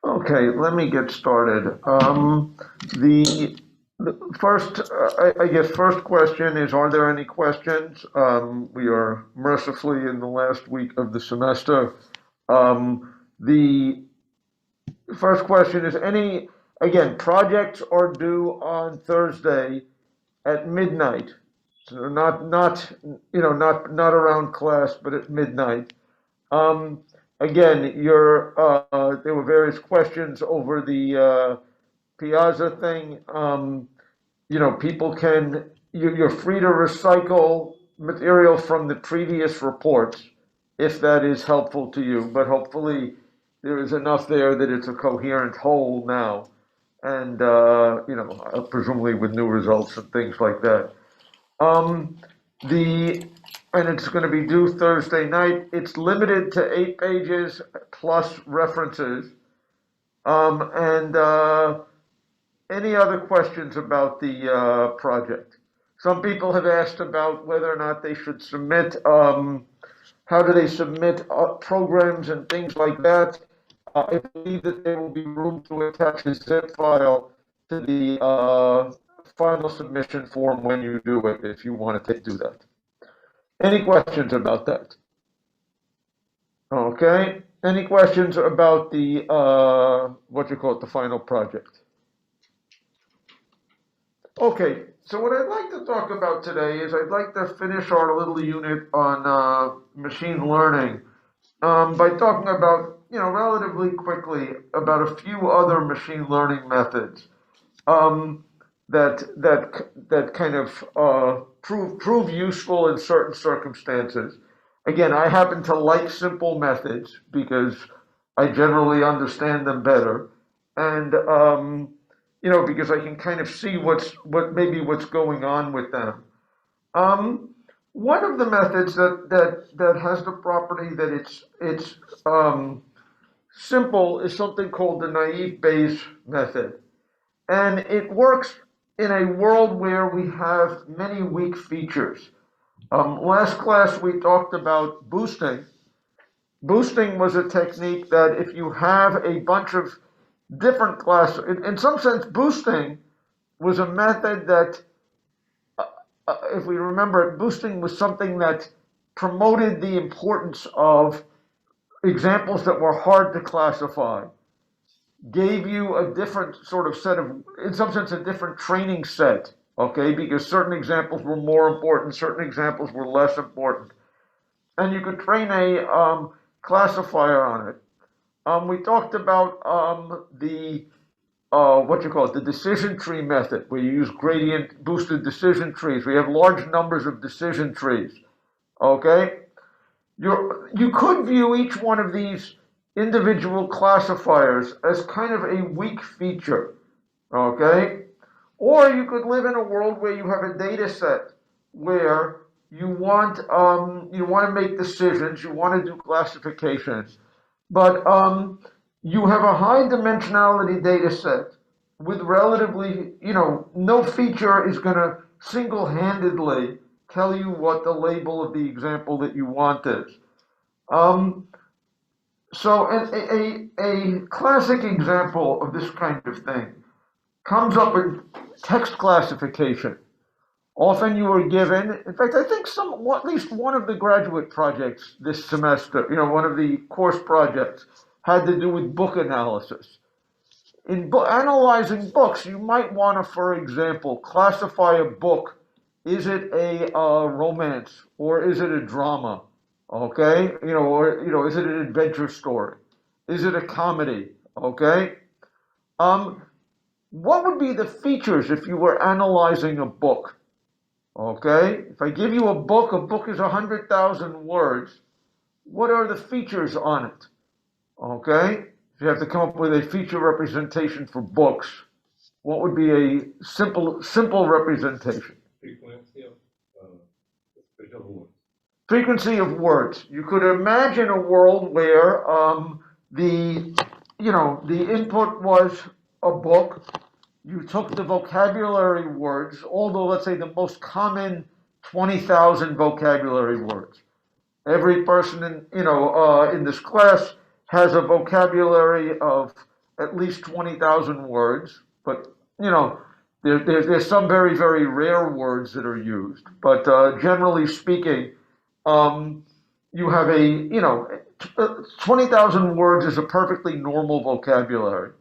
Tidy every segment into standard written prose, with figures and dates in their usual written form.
Okay, let me get started. The, the first, I guess, first question is: are there any questions? We are mercifully in the last week of the semester. The first question is: again, projects are due on Thursday at midnight. So not around class, but at midnight. Um, Again, there were various questions over the Piazza thing. People you're free to recycle material from the previous reports if that is helpful to you, but hopefully there is enough there that it's a coherent whole now, and presumably with new results and things like that. Um, the and it's going to be due Thursday night. It's limited to 8 pages plus references. And Any other questions about the project? Some people have asked about whether or not they should submit. How do they submit programs and things like that? I believe that there will be room to attach a zip file to the final submission form when you do it, if you want to do that. Any questions about that? Okay. Any questions about the what you call it, the final project? Okay. So what I'd like to talk about today is I'd like to finish our little unit on machine learning by talking about, relatively quickly about a few other machine learning methods um, that kind of prove useful in certain circumstances. Again, I happen to like simple methods because I generally understand them better, and because I can kind of see what's going on with them. Um, One of the methods that has the property that it's simple is something called the naive Bayes method. And it works in a world where we have many weak features. Last class we talked about boosting. Boosting was a technique that if you have a bunch of different classes, in some sense, boosting was a method that, if we remember it, boosting was something that promoted the importance of examples that were hard to classify, gave you a different sort of set of, in some sense, a different training set, okay? Because certain examples were more important, certain examples were less important. And you could train a classifier on it. We talked about the, what you call it, the decision tree method, where you use gradient boosted decision trees. We have large numbers of decision trees, okay? You could view each one of these individual classifiers as kind of a weak feature, okay? Or you could live in a world where you have a data set where you want to make decisions, you want to do classifications, but you have a high dimensionality data set with relatively, no feature is going to single-handedly tell you what the label of the example that you want is. Um, so a classic example of this kind of thing comes up with text classification. Often you are given, in fact, I think at least one of the graduate projects this semester, one of the course projects had to do with book analysis. In analyzing books, you might want to, for example, classify a book. Is it a romance or is it a drama? Okay, is it an adventure story? Is it a comedy? Okay. Um, what would be the features if you were analyzing a book? Okay, if I give you a book is 100,000 words. What are the features on it? Okay, if you have to come up with a feature representation for books, what would be a simple representation? Frequency of special words. Frequency of words. You could imagine a world where the input was a book. You took the vocabulary words, although let's say the most common 20,000 vocabulary words. Every person in this class has a vocabulary of at least 20,000 words, but there's some very, very rare words that are used. But generally speaking, um, you have 20,000 words is a perfectly normal vocabulary.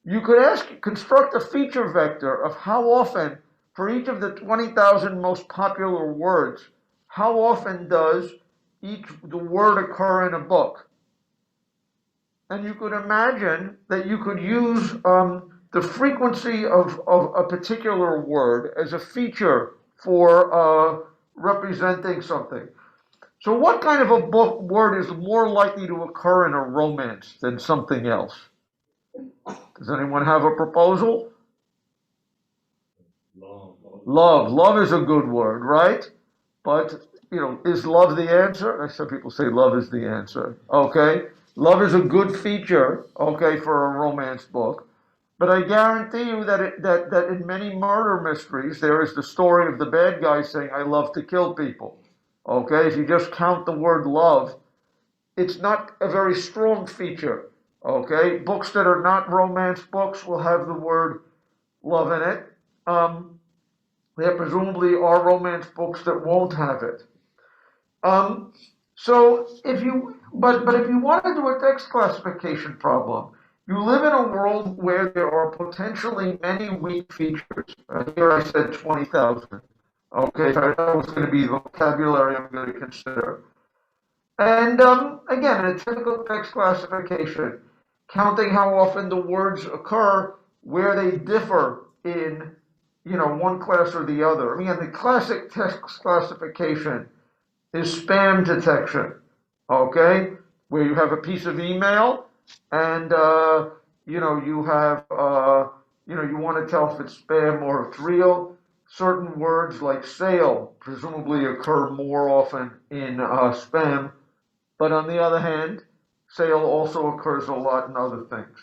You could construct a feature vector of how often, for each of the 20,000 most popular words, how often does the word occur in a book? And you could imagine that you could use the frequency of a particular word as a feature for representing something. So what kind of a book word is more likely to occur in a romance than something else? Does anyone have a proposal? Love. Love. Love is a good word, right? But, is love the answer? Some people say love is the answer. Okay. Love is a good feature, okay, for a romance book. But I guarantee you that in many murder mysteries, there is the story of the bad guy saying, I love to kill people. Okay. If you just count the word love, it's not a very strong feature. Okay. Books that are not romance books will have the word love in it. There presumably are romance books that won't have it. So but if you want to do a text classification problem, you live in a world where there are potentially many weak features. Here I said 20,000. Okay, so that was going to be the vocabulary I'm going to consider. And again, in a typical text classification, counting how often the words occur, where they differ in, one class or the other. I mean, the classic text classification is spam detection, okay? Where you have a piece of email and, you have, you want to tell if it's spam or it's real. Certain words like sale presumably occur more often in spam, but on the other hand, sale also occurs a lot in other things.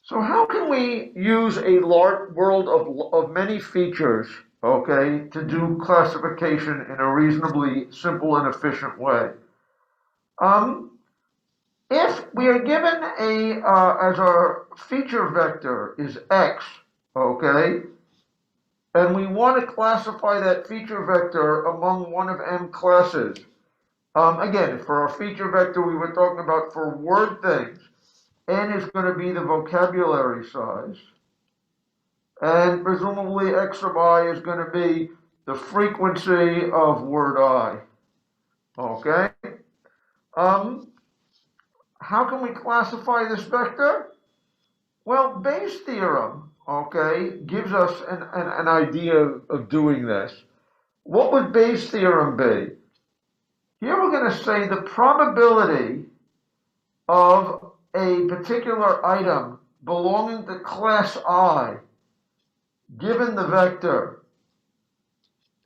So how can we use a large world of many features, okay, to do classification in a reasonably simple and efficient way? Um, if we are given as our feature vector is x, okay, and we want to classify that feature vector among one of m classes, again, for our feature vector we were talking about for word things, n is going to be the vocabulary size. And presumably x sub I is going to be the frequency of word I. Okay? How can we classify this vector? Well, Bayes' theorem, okay, gives us an idea of doing this. What would Bayes' theorem be? Here we're going to say the probability of a particular item belonging to class I given the vector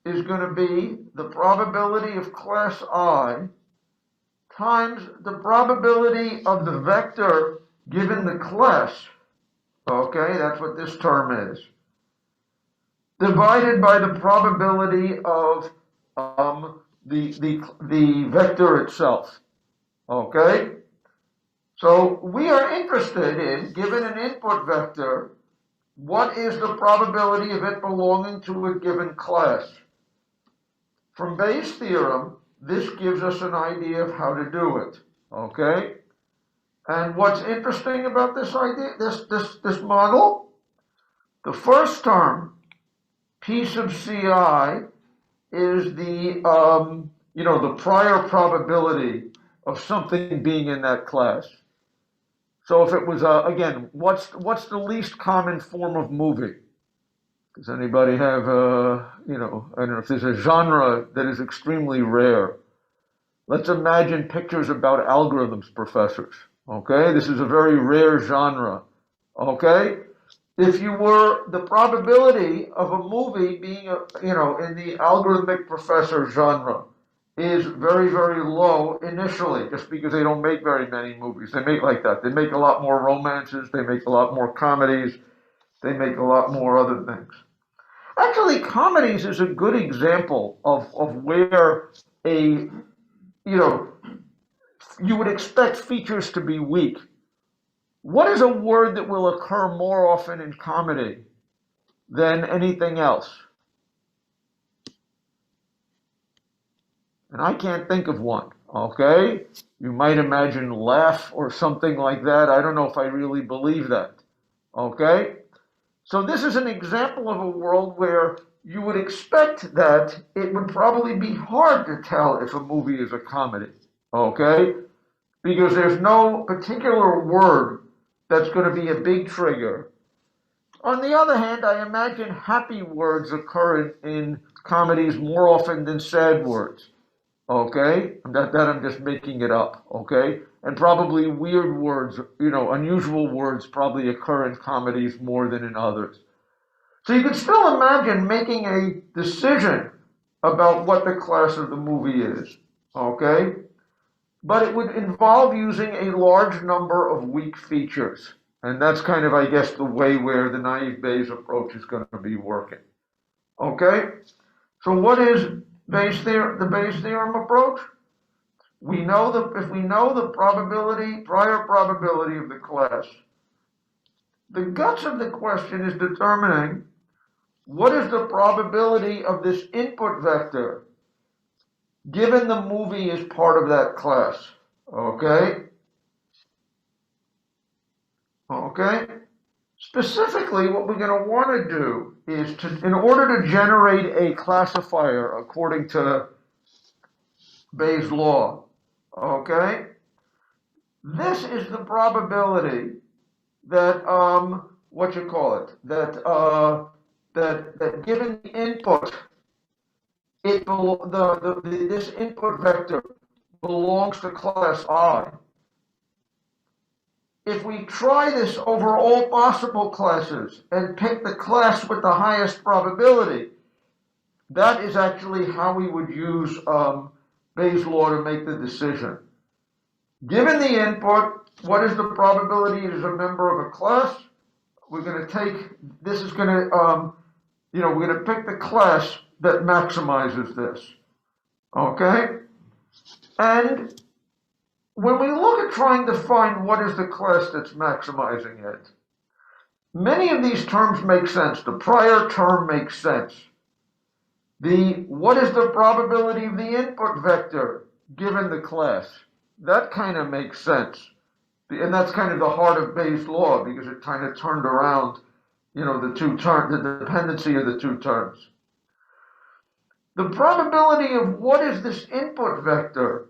is going to be the probability of class I times the probability of the vector given the class, okay, that's what this term is, divided by the probability of the vector itself, okay? So we are interested in, given an input vector, what is the probability of it belonging to a given class? From Bayes' theorem, this gives us an idea of how to do it, okay? And what's interesting about this idea, this model, the first term, P sub Ci, is the the prior probability of something being in that class. So if it was again, what's the least common form of movie? Does anybody have I don't know if there's a genre that is extremely rare. Let's imagine pictures about algorithms, professors. Okay, this is a very rare genre. Okay, if you were the probability of a movie being in the algorithmic professor genre is very, very low initially, just because they don't make very many movies. They make like that. They make a lot more romances. They make a lot more comedies. They make a lot more other things. Actually, comedies is a good example of where you would expect features to be weak. what is a word that will occur more often in comedy than anything else? And I can't think of one, okay? You might imagine laugh or something like that. I don't know if I really believe that, okay? So this is an example of a world where you would expect that it would probably be hard to tell if a movie is a comedy, okay? Because there's no particular word that's going to be a big trigger. On the other hand, I imagine happy words occur in comedies more often than sad words. Okay, that I'm just making it up. Okay, and probably weird words, unusual words probably occur in comedies more than in others. So you can still imagine making a decision about what the class of the movie is. Okay, but it would involve using a large number of weak features. And that's kind of, I guess, the way where the naive Bayes approach is going to be working. Okay? So what is the Bayes theorem approach? We know that if we know the prior probability of the class, the guts of the question is determining what is the probability of this input vector given the movie is part of that class. Okay? Okay? Specifically, what we're going to want to do is in order to generate a classifier according to Bayes' law, okay, this is the probability that, that given the input, this input vector belongs to class I. If we try this over all possible classes and pick the class with the highest probability, that is actually how we would use Bayes' law to make the decision. Given the input, what is the probability it is a member of a class? We're going to take, this is going to, we're going to pick the class that maximizes this. Okay? And when we look at trying to find what is the class that's maximizing it, many of these terms make sense. The prior term makes sense. What is the probability of the input vector given the class? That kind of makes sense. And that's kind of the heart of Bayes' law because it kind of turned around, the dependency of the two terms. The probability of what is this input vector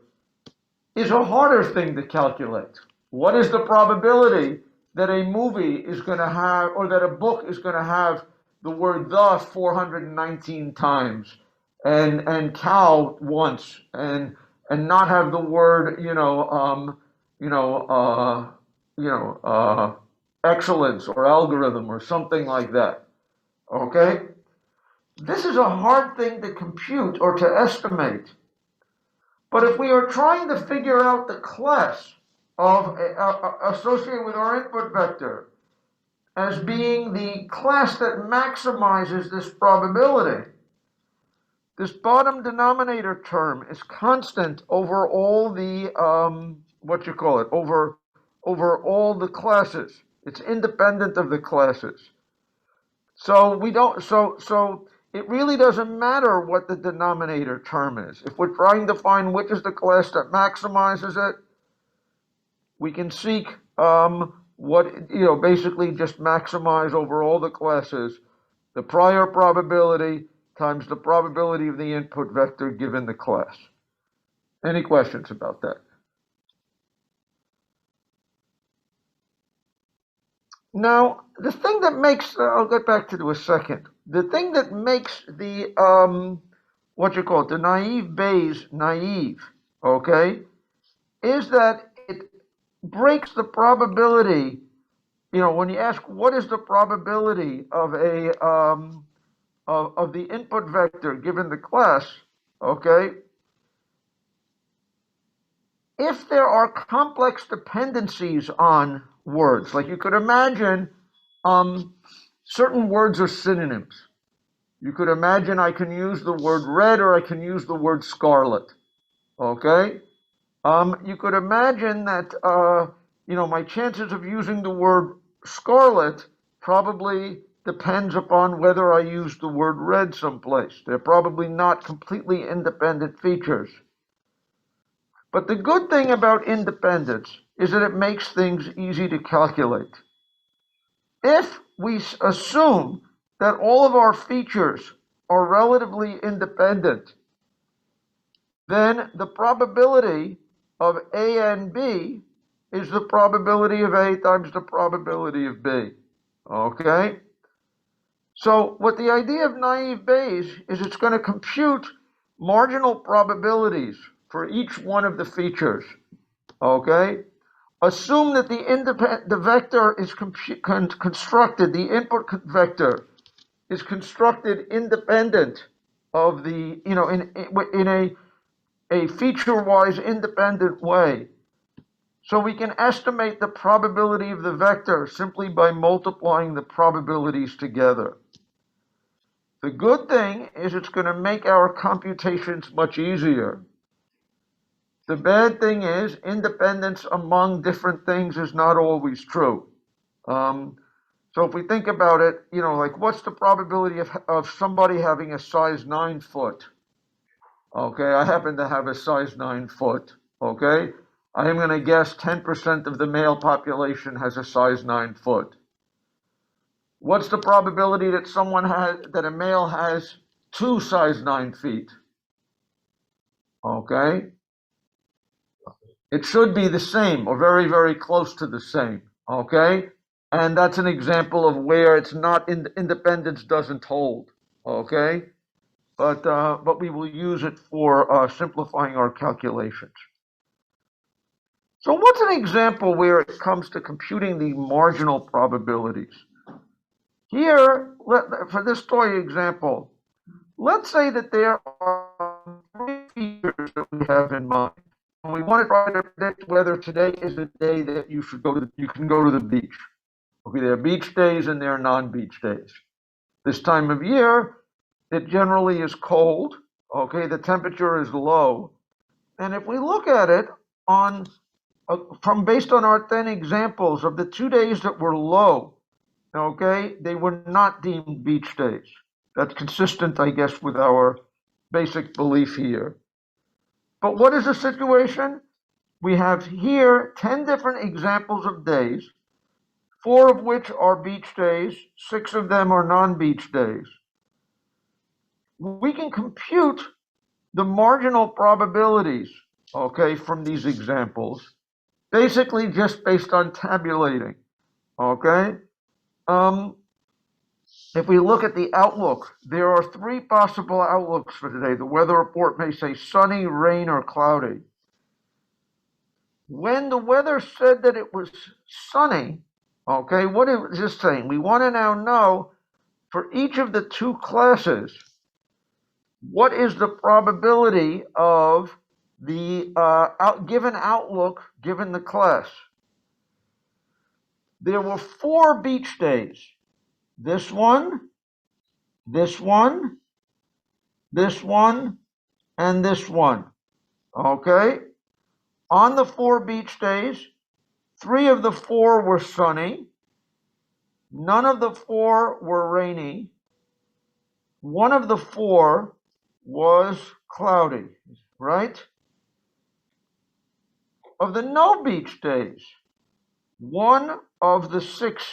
is a harder thing to calculate. What is the probability that a movie is going to have, or that a book is going to have the word the 419 times, and cow once, and not have the word, excellence or algorithm or something like that? Okay? This is a hard thing to compute or to estimate. But if we are trying to figure out the class associated with our input vector as being the class that maximizes this probability, this bottom denominator term is constant over all the, over all the classes. It's independent of the classes. So it really doesn't matter what the denominator term is. If we're trying to find which is the class that maximizes it, we can seek basically just maximize over all the classes the prior probability times the probability of the input vector given the class. Any questions about that? Now, the thing that makes, I'll get back to it in a second. The thing that makes the, the naive Bayes naive, okay, is that it breaks the probability, when you ask what is the probability of of the input vector given the class, okay, if there are complex dependencies on words, like you could imagine certain words are synonyms. You could imagine I can use the word red or I can use the word scarlet. Okay? You could imagine that, my chances of using the word scarlet probably depends upon whether I use the word red someplace. They're probably not completely independent features. But the good thing about independence is that it makes things easy to calculate. If we assume that all of our features are relatively independent, then the probability of A and B is the probability of A times the probability of B. Okay? So what the idea of naive Bayes is it's going to compute marginal probabilities for each one of the features. Okay? Assume that the vector is constructed, the input vector is constructed independent of the, in a feature-wise independent way. So we can estimate the probability of the vector simply by multiplying the probabilities together. The good thing is it's going to make our computations much easier. The bad thing is independence among different things is not always true. So if we think about it, like what's the probability of somebody having a size 9 foot? Okay, I happen to have a size 9 foot. Okay, I am going to guess 10% of the male population has a size 9 foot. What's the probability that a male has 2 size 9 feet? Okay, it should be the same or very, very close to the same. Okay, and that's an example of where it's not independence doesn't hold. Okay, but we will use it for simplifying our calculations. So what's an example where it comes to computing the marginal probabilities? Here, for this toy example, let's say that there are 3 features that we have in mind. And we want to try to predict whether today is a day that you can go to the beach. Okay, there are beach days and there are non-beach days. This time of year, it generally is cold. Okay, the temperature is low. And if we look at it based on our 10 examples of the 2 days that were low, okay, they were not deemed beach days. That's consistent, I guess, with our basic belief here. But what is the situation? We have here 10 different examples of days, 4 of which are beach days, 6 of them are non-beach days. We can compute the marginal probabilities, okay, from these examples, basically just based on tabulating, okay? If we look at the outlook, there are 3 possible outlooks for today. The weather report may say sunny, rain, or cloudy. When the weather said that it was sunny, okay, what is this saying? We want to now know for each of the 2 classes, what is the probability of the given outlook given the class? There were 4 beach days. This one, this one, this one, and this one. Okay? On the 4 beach days, 3 of the 4 were sunny. None of the 4 were rainy. 1 of the 4 was cloudy, right? Of the no beach days, 1 of the 6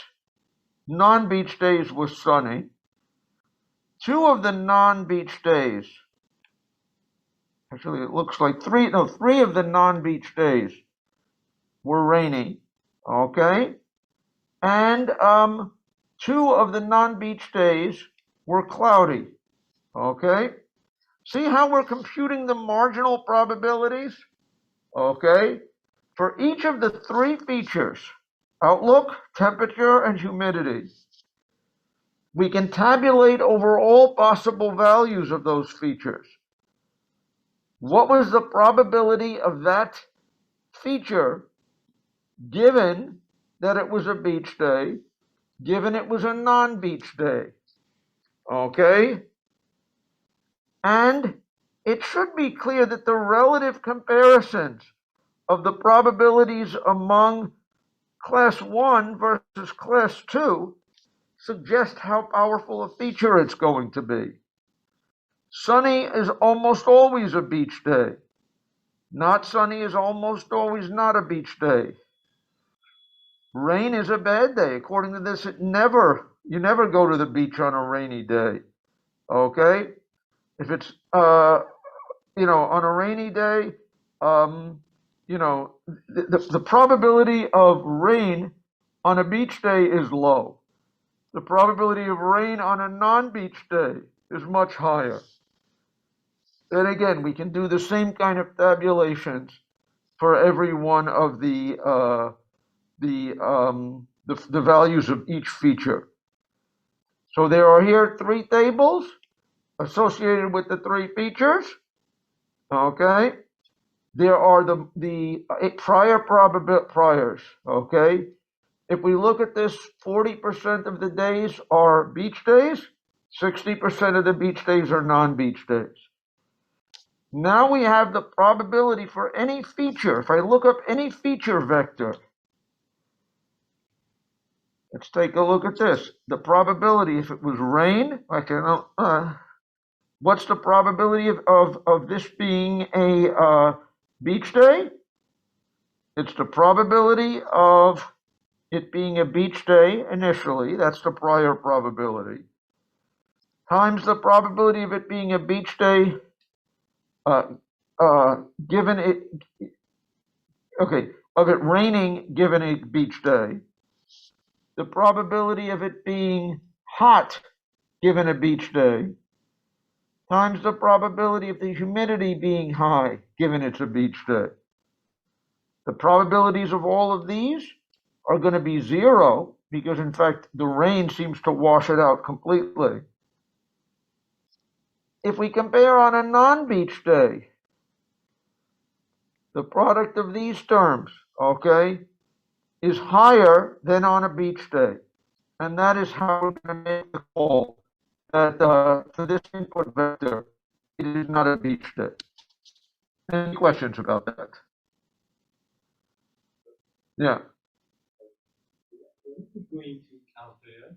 non-beach days was sunny. 2 of the non-beach days, actually it looks like 3 of the non-beach days were rainy, okay? And 2 of the non-beach days were cloudy, okay? See how we're computing the marginal probabilities? Okay? For each of the 3 features, outlook, temperature, and humidity, we can tabulate over all possible values of those features. What was the probability of that feature given that it was a beach day, given it was a non-beach day? Okay? And it should be clear that the relative comparisons of the probabilities among class 1 versus class 2 suggest how powerful a feature it's going to be. Sunny is almost always a beach day. Not sunny is almost always not a beach day. Rain is a bad day. According to this, you never go to the beach on a rainy day. Okay? If it's, on a rainy day, the probability of rain on a beach day is low. The probability of rain on a non-beach day is much higher. Then again, we can do the same kind of tabulations for every one of the values of each feature. So there are here 3 tables associated with the 3 features. Okay, there are the priors. Okay, if we look at this, 40% of the days are beach days, 60% of the beach days are non-beach days. Now we have the probability for any feature. If I look up any feature vector, let's take a look at this. The probability, if it was rain, what's the probability of this being a beach day? It's the probability of it being a beach day initially, that's the prior probability, times the probability of it being a beach day given it, of it raining given a beach day, the probability of it being hot given a beach day, times the probability of the humidity being high given it's a beach day. The probabilities of all of these are going to be 0 because, in fact, the rain seems to wash it out completely. If we compare on a non-beach day, the product of these terms, okay, is higher than on a beach day. And that is how we're going to make the call that for this input vector, it is not a beach day. Any questions about that? Yeah. Are we going to compare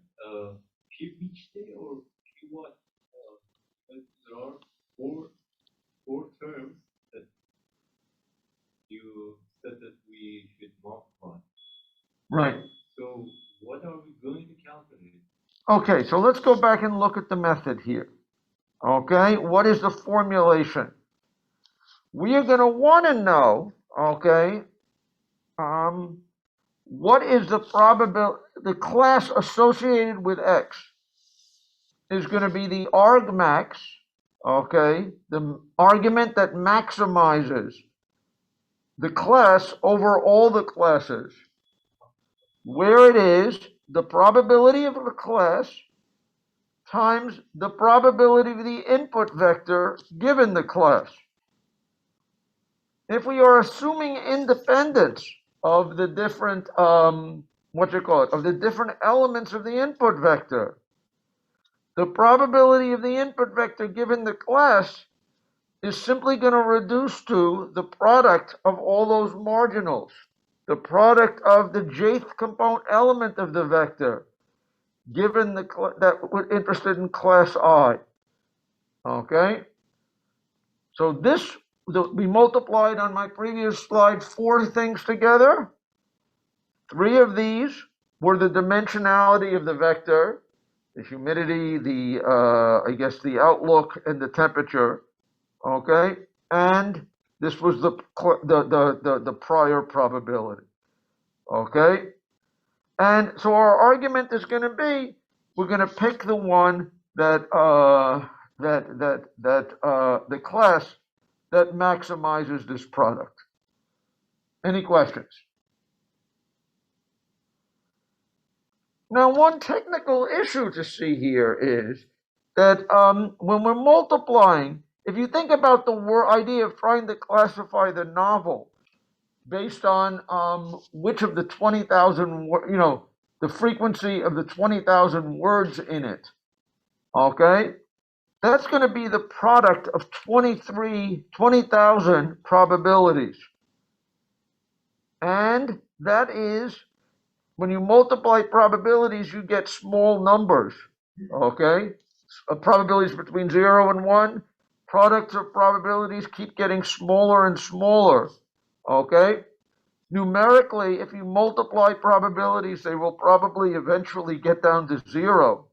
P beach day or P what? Because there are four terms that you said that we should multiply. Right. So what are we going to calculate? Okay, so let's go back and look at the method here. Okay, what is the formulation? We are going to want to know, okay, what is the probability, the class associated with X is going to be the argmax, okay, the argument that maximizes the class over all the classes, where it is the probability of the class times the probability of the input vector given the class. If we are assuming independence of the different, of the different elements of the input vector, the probability of the input vector given the class is simply going to reduce to the product of all those marginals, the product of the jth component element of the vector, given that we're interested in class I. Okay? So this, we multiplied on my previous slide 4 things together. 3 of these were the dimensionality of the vector, the humidity, the outlook, and the temperature. Okay? And this was the prior probability. Okay? And so our argument is going to be, we're going to pick the one that the class that maximizes this product. Any questions? Now, one technical issue to see here is that when we're multiplying, if you think about the idea of trying to classify the novel based on which of the 20,000, the frequency of the 20,000 words in it, okay? That's going to be the product of 20,000 probabilities. And that is when you multiply probabilities, you get small numbers, okay? Probabilities between 0 and 1, products of probabilities keep getting smaller and smaller, okay? Numerically, if you multiply probabilities, they will probably eventually get down to 0.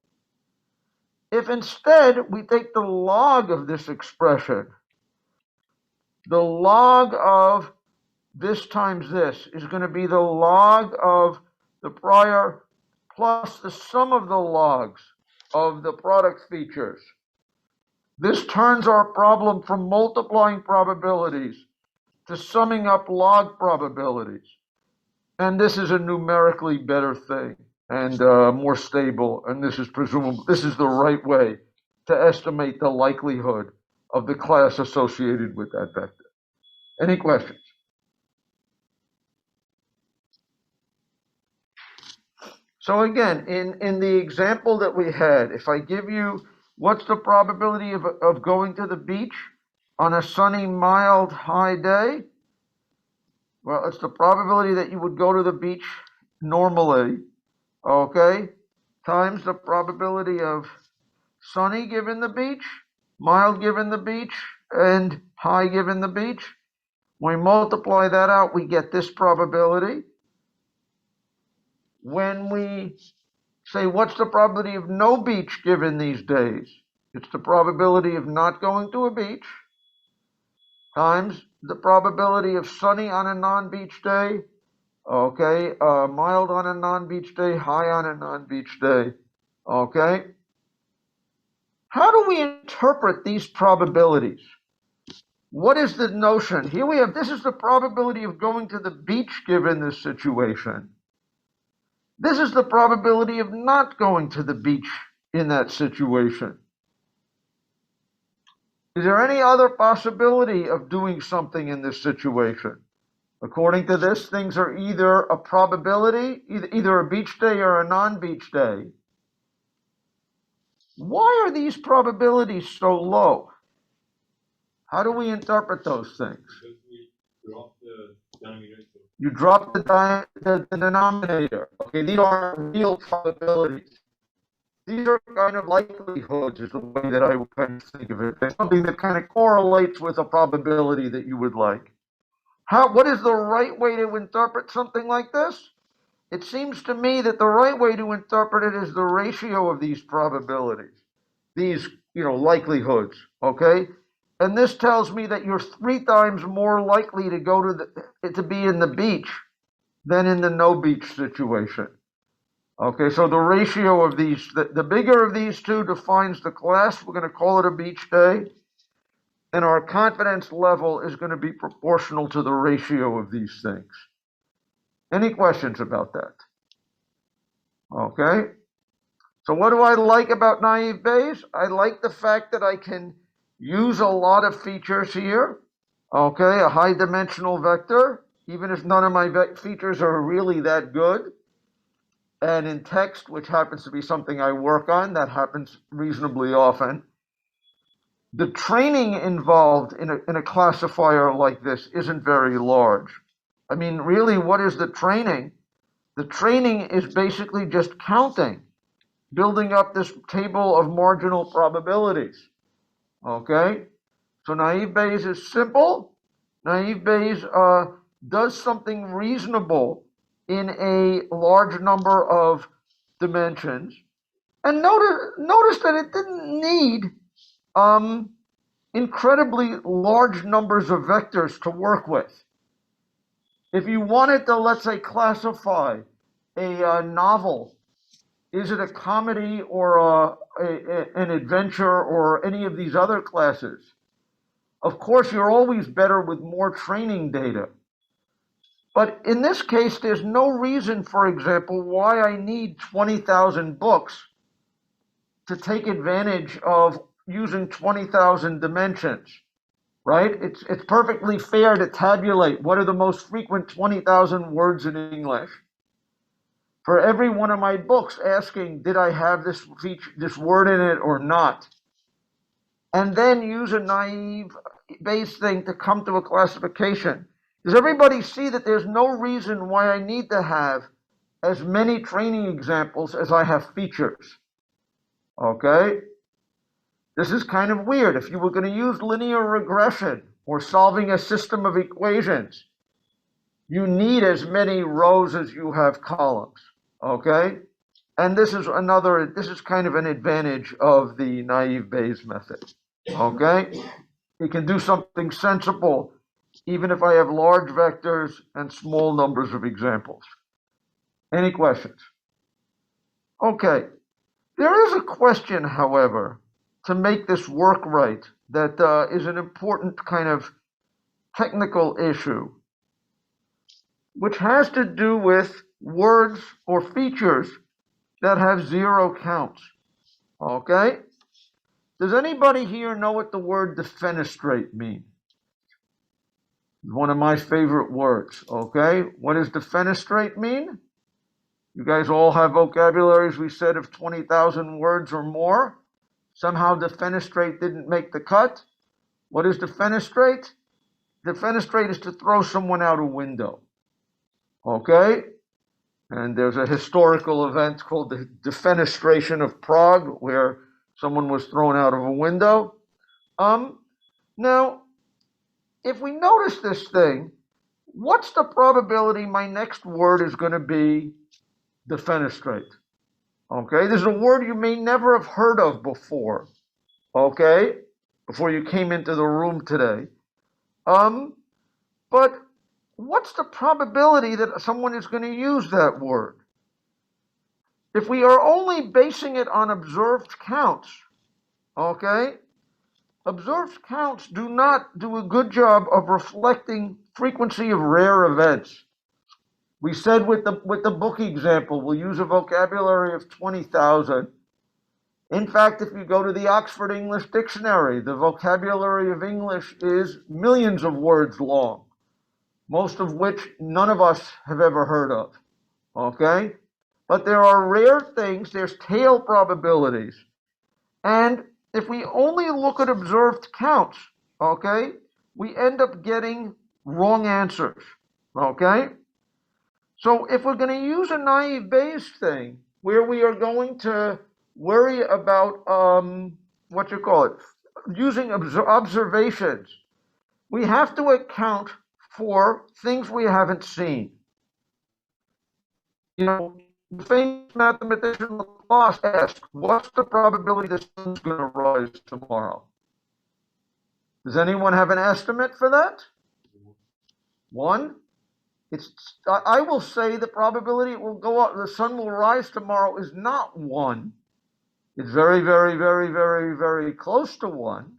If instead we take the log of this expression, the log of this times this is going to be the log of the prior plus the sum of the logs of the product features. This turns our problem from multiplying probabilities to summing up log probabilities. And this is a numerically better thing and more stable. And this is the right way to estimate the likelihood of the class associated with that vector. Any questions? So again, in the example that we had, if I give you what's the probability of going to the beach on a sunny, mild, high day? Well, it's the probability that you would go to the beach normally, okay, times the probability of sunny given the beach, mild given the beach, and high given the beach. When we multiply that out, we get this probability. When we say what's the probability of no beach given these days, it's the probability of not going to a beach times the probability of sunny on a non-beach day, okay, mild on a non-beach day, high on a non-beach day, okay? How do we interpret these probabilities? What is the notion? Here we have, this is the probability of going to the beach given this situation. This is the probability of not going to the beach in that situation. Is there any other possibility of doing something in this situation? According to this, things are either a probability, either a beach day or a non-beach day. Why are these probabilities so low? How do we interpret those things? Because we drop the denominator. You drop the denominator. Okay, these aren't real probabilities. These are kind of likelihoods is the way that I would kind of think of it. There's something that kind of correlates with a probability that you would like. What is the right way to interpret something like this? It seems to me that the right way to interpret it is the ratio of these probabilities, these, likelihoods, okay? And this tells me that you're 3 times more likely to go to be in the beach than in the no beach situation. Okay, so the ratio of these, the bigger of these two defines the class. We're going to call it a beach day. And our confidence level is going to be proportional to the ratio of these things. Any questions about that? Okay. So what do I like about naive Bayes? I like the fact that I can use a lot of features here. Okay, a high dimensional vector, even if none of my features are really that good. And in text, which happens to be something I work on, that happens reasonably often. The training involved in a classifier like this isn't very large. I mean, really, what is the training? The training is basically just counting, building up this table of marginal probabilities. Okay? So naive Bayes is simple. Naive Bayes does something reasonable in a large number of dimensions. And notice that it didn't need incredibly large numbers of vectors to work with. If you wanted to, let's say, classify a novel, is it a comedy or an adventure or any of these other classes? Of course, you're always better with more training data. But in this case, there's no reason, for example, why I need 20,000 books to take advantage of using 20,000 dimensions, right? It's perfectly fair to tabulate what are the most frequent 20,000 words in English. For every one of my books asking, did I have this word in it or not? And then use a naive Bayes thing to come to a classification. Does everybody see that there's no reason why I need to have as many training examples as I have features. Okay? This is kind of weird. If you were going to use linear regression or solving a system of equations, you need as many rows as you have columns. Okay? And this is kind of an advantage of the naive Bayes method. Okay? It can do something sensible even if I have large vectors and small numbers of examples. Any questions? Okay. There is a question, however, to make this work right, that is an important kind of technical issue, which has to do with words or features that have zero counts. Okay? Does anybody here know what the word defenestrate means? One of my favorite words. Okay? What does defenestrate mean? You guys all have vocabularies, we said, of 20,000 words or more. Somehow defenestrate didn't make the cut. What is defenestrate? Defenestrate is to throw someone out a window. Okay? And there's a historical event called the defenestration of Prague, where someone was thrown out of a window. Now, if we notice this thing, what's the probability my next word is going to be defenestrate? Okay, this is a word you may never have heard of before. Okay, before you came into the room today. But what's the probability that someone is going to use that word? If we are only basing it on observed counts, okay, observed counts do not do a good job of reflecting frequency of rare events. We said with the book example, we'll use a vocabulary of 20,000. In fact, if you go to the Oxford English Dictionary, the vocabulary of English is millions of words long, most of which none of us have ever heard of. Okay? But there are rare things, there's tail probabilities. And if we only look at observed counts, okay, we end up getting wrong answers. Okay? So if we're going to use a naive Bayes thing, where we are going to worry about, using observations, we have to account for things we haven't seen. You know, the famous mathematician Laplace asked, what's the probability the sun's going to rise tomorrow? Does anyone have an estimate for that? 1? I will say the probability it will go up, the sun will rise tomorrow is not 1. It's very, very, very, very, very close to 1.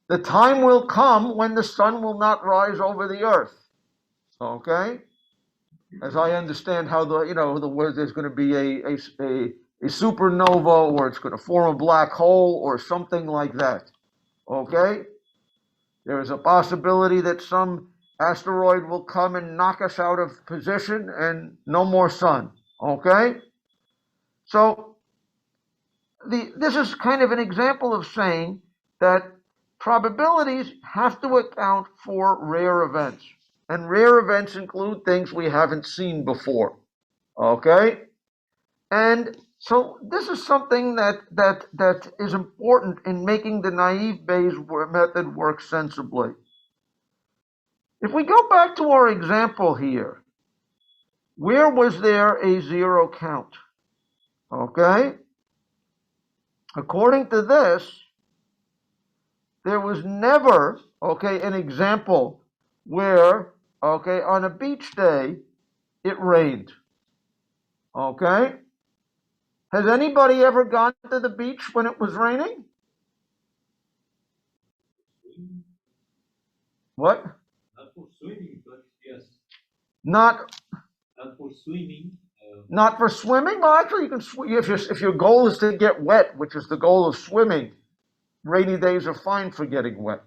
The time will come when the sun will not rise over the earth. Okay? As I understand how the word there's going to be a supernova, or it's going to form a black hole or something like that. Okay? There is a possibility that some asteroid will come and knock us out of position and no more sun. Okay? So this is kind of an example of saying that probabilities have to account for rare events. And rare events include things we haven't seen before. Okay? And so this is something that is important in making the naive Bayes method work sensibly. If we go back to our example here, where was there a zero count? Okay? According to this, there was never, okay, an example where, okay, on a beach day, it rained. Okay? Has anybody ever gone to the beach when it was raining? What? Not for swimming, but yes. Not for swimming. Not for swimming? Well, actually, you can if your goal is to get wet, which is the goal of swimming, rainy days are fine for getting wet.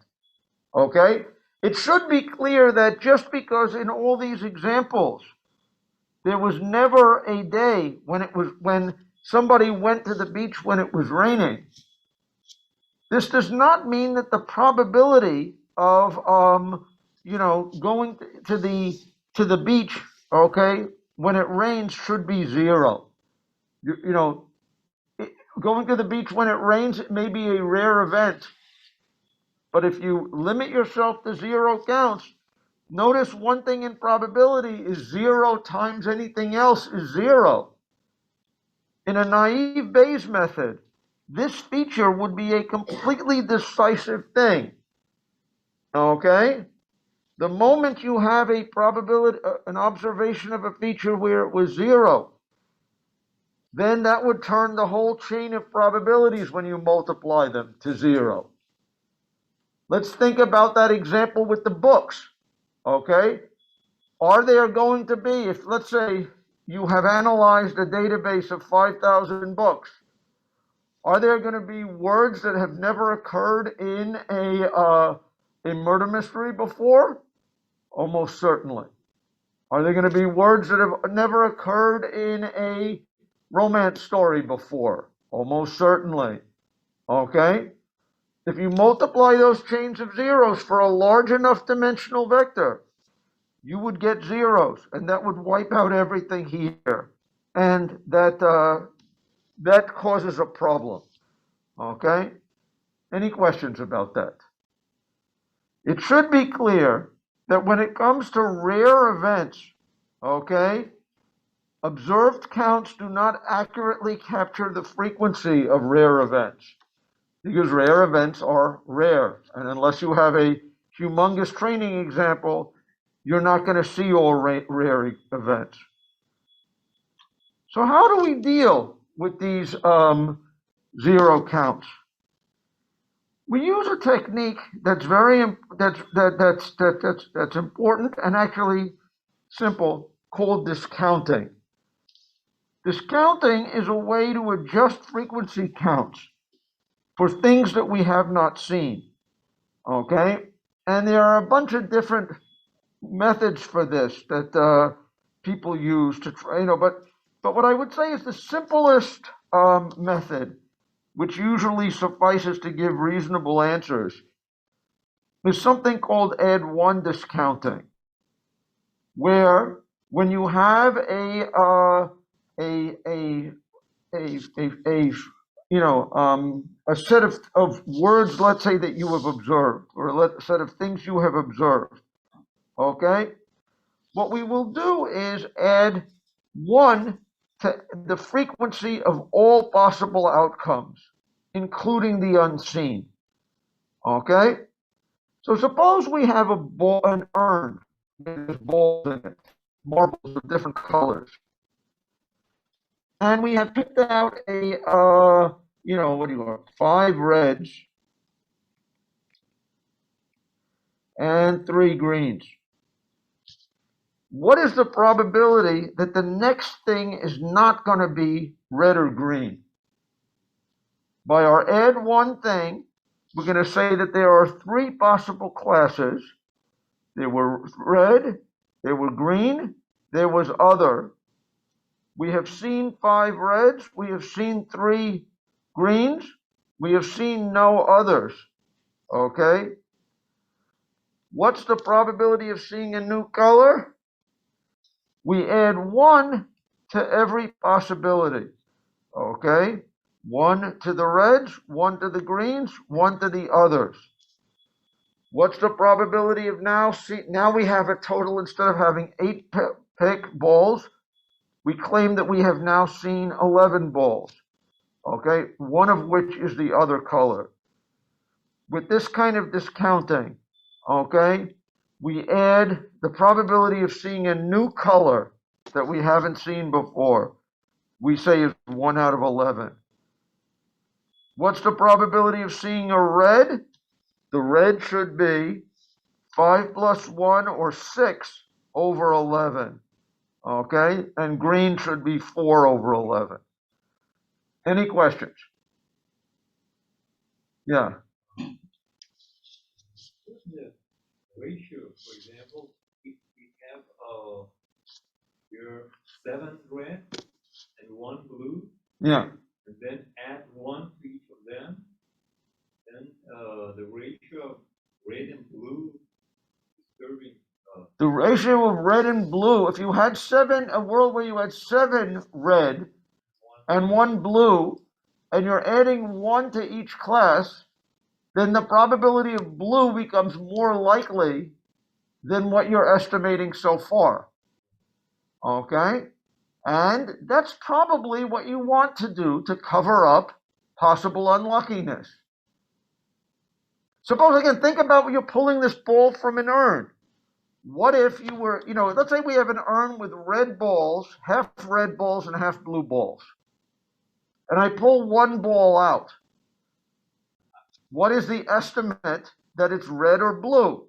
Okay? It should be clear that just because in all these examples, there was never a day when somebody went to the beach when it was raining, this does not mean that the probability of going to the beach, okay, when it rains should be 0. You know, going to the beach when it rains, it may be a rare event. But if you limit yourself to 0 counts, notice one thing in probability is 0 times anything else is 0. In a naive Bayes method, this feature would be a completely decisive thing. Okay? The moment you have a probability, an observation of a feature where it was 0, then that would turn the whole chain of probabilities when you multiply them to 0. Let's think about that example with the books. Okay? Are there going to be, if let's say you have analyzed a database of 5,000 books, are there going to be words that have never occurred in a murder mystery before? Almost certainly. Are there going to be words that have never occurred in a romance story before? Almost certainly. Okay? If you multiply those chains of zeros for a large enough dimensional vector, you would get zeros, and that would wipe out everything here. And that causes a problem. Okay? Any questions about that? It should be clear that when it comes to rare events, okay, observed counts do not accurately capture the frequency of rare events, because rare events are rare. And unless you have a humongous training example, you're not going to see all rare events. So how do we deal with these 0 counts? We use a technique that's that's important and actually simple, called discounting. Discounting is a way to adjust frequency counts for things that we have not seen. Okay, and there are a bunch of different methods for this that people use to try, but what I would say is the simplest method, which usually suffices to give reasonable answers, is something called add 1 discounting, where when you have a set of words, let's say, that you have observed, or a set of things you have observed, okay, what we will do is add 1 to the frequency of all possible outcomes, including the unseen. Okay? So suppose we have an urn with balls in it, marbles of different colors. And we have picked out a, 5 reds and 3 greens. What is the probability that the next thing is not going to be red or green? By our add 1 thing, we're going to say that there are 3 possible classes. There were red, there were green, there was other. We have seen 5 reds, we have seen 3 greens, we have seen no others. Okay? What's the probability of seeing a new color? We add 1 to every possibility. Okay? 1 to the reds, 1 to the greens, 1 to the others. What's the probability of now we have a total, instead of having 8 pick balls, we claim that we have now seen 11 balls. Okay? 1 of which is the other color. With this kind of discounting, okay, we add the probability of seeing a new color that we haven't seen before. We say is 1 out of 11. What's the probability of seeing a red? The red should be 5 plus 1, or 6 over 11. Okay? And green should be 4 over 11. Any questions? Yeah. The ratio, for example, if we have your 7 red and 1 blue, Yeah. and then add 1 to each of them, then the ratio of red and blue disturbing The ratio of red and blue, if you had a world where you had 7 red and 1 blue, and you're adding 1 to each class, then the probability of blue becomes more likely than what you're estimating so far. Okay? And that's probably what you want to do to cover up possible unluckiness. Suppose, again, think about when you're pulling this ball from an urn. What if you were, let's say we have an urn with red balls, half red balls and half blue balls. And I pull 1 ball out. What is the estimate that it's red or blue?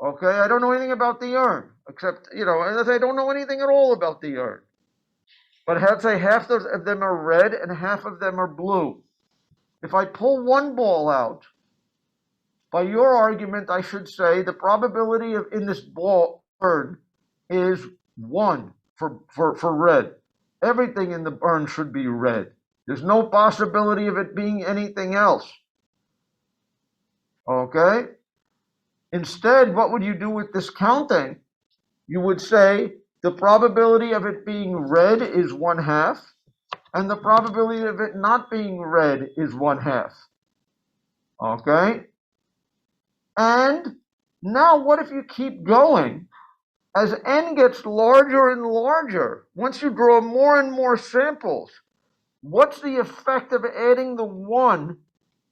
Okay, I don't know anything about the urn, except, I don't know anything at all about the urn. But let's say half of them are red and half of them are blue. If I pull 1 ball out, by your argument, I should say the probability of in this ball urn is 1 for red. Everything in the urn should be red. There's no possibility of it being anything else. Okay? Instead, what would you do with discounting? You would say the probability of it being red is 1/2, and the probability of it not being red is 1/2. Okay? And now what if you keep going? As n gets larger and larger, once you draw more and more samples, what's the effect of adding the 1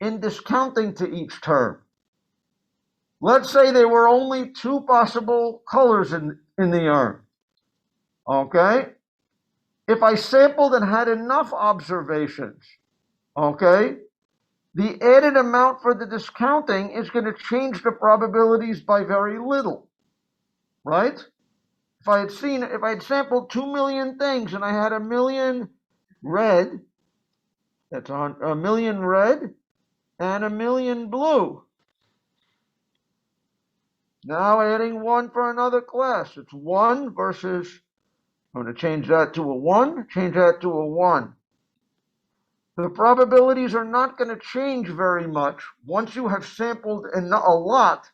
in discounting to each term? Let's say there were only 2 possible colors in the urn. Okay? If I sampled and had enough observations, okay, the added amount for the discounting is going to change the probabilities by very little, right? If I had sampled 2 million things and I had 1 million red, that's 1 million red and 1 million blue. Now adding 1 for another class. It's 1 versus, I'm going to change that to a 1, change that to a 1. The probabilities are not going to change very much once you have sampled a lot,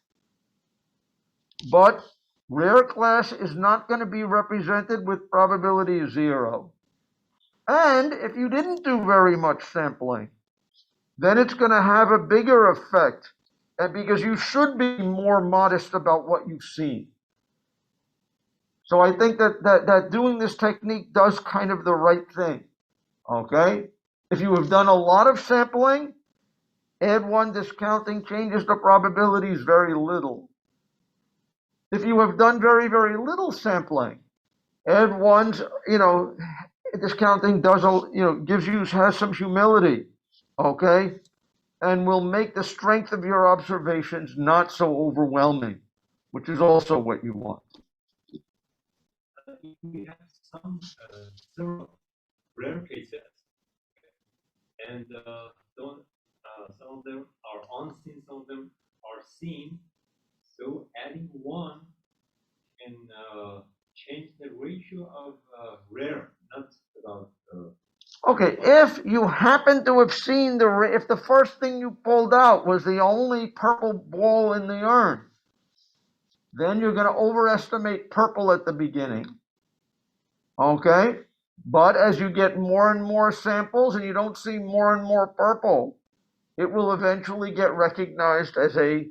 but rare class is not going to be represented with probability 0. And if you didn't do very much sampling, then it's going to have a bigger effect, and because you should be more modest about what you've seen. So I think that doing this technique does kind of the right thing. Okay? If you have done a lot of sampling, add 1 discounting changes the probabilities very little. If you have done very, very little sampling, add 1's, discounting has some humility, okay? And will make the strength of your observations not so overwhelming, which is also what you want. We have some several rare cases, and some of them are unseen, some of them are seen. So adding 1 can change the ratio of rare, not about. Okay, if you happen to have seen if the first thing you pulled out was the only purple ball in the urn, then you're going to overestimate purple at the beginning. Okay? But as you get more and more samples and you don't see more and more purple, it will eventually get recognized as a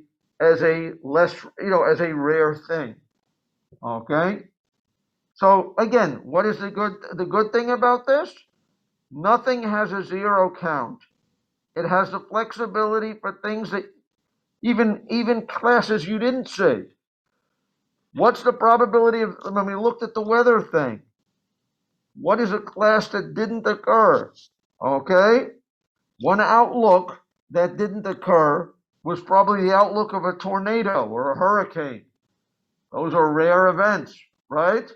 less, as a rare thing. Okay? So again, what is the good thing about this? Nothing has a 0 count. It has the flexibility for things that even classes you didn't see. What's the probability of, when we looked at the weather thing, what is a class that didn't occur? Okay? One outlook that didn't occur was probably the outlook of a tornado or a hurricane. Those are rare events, right?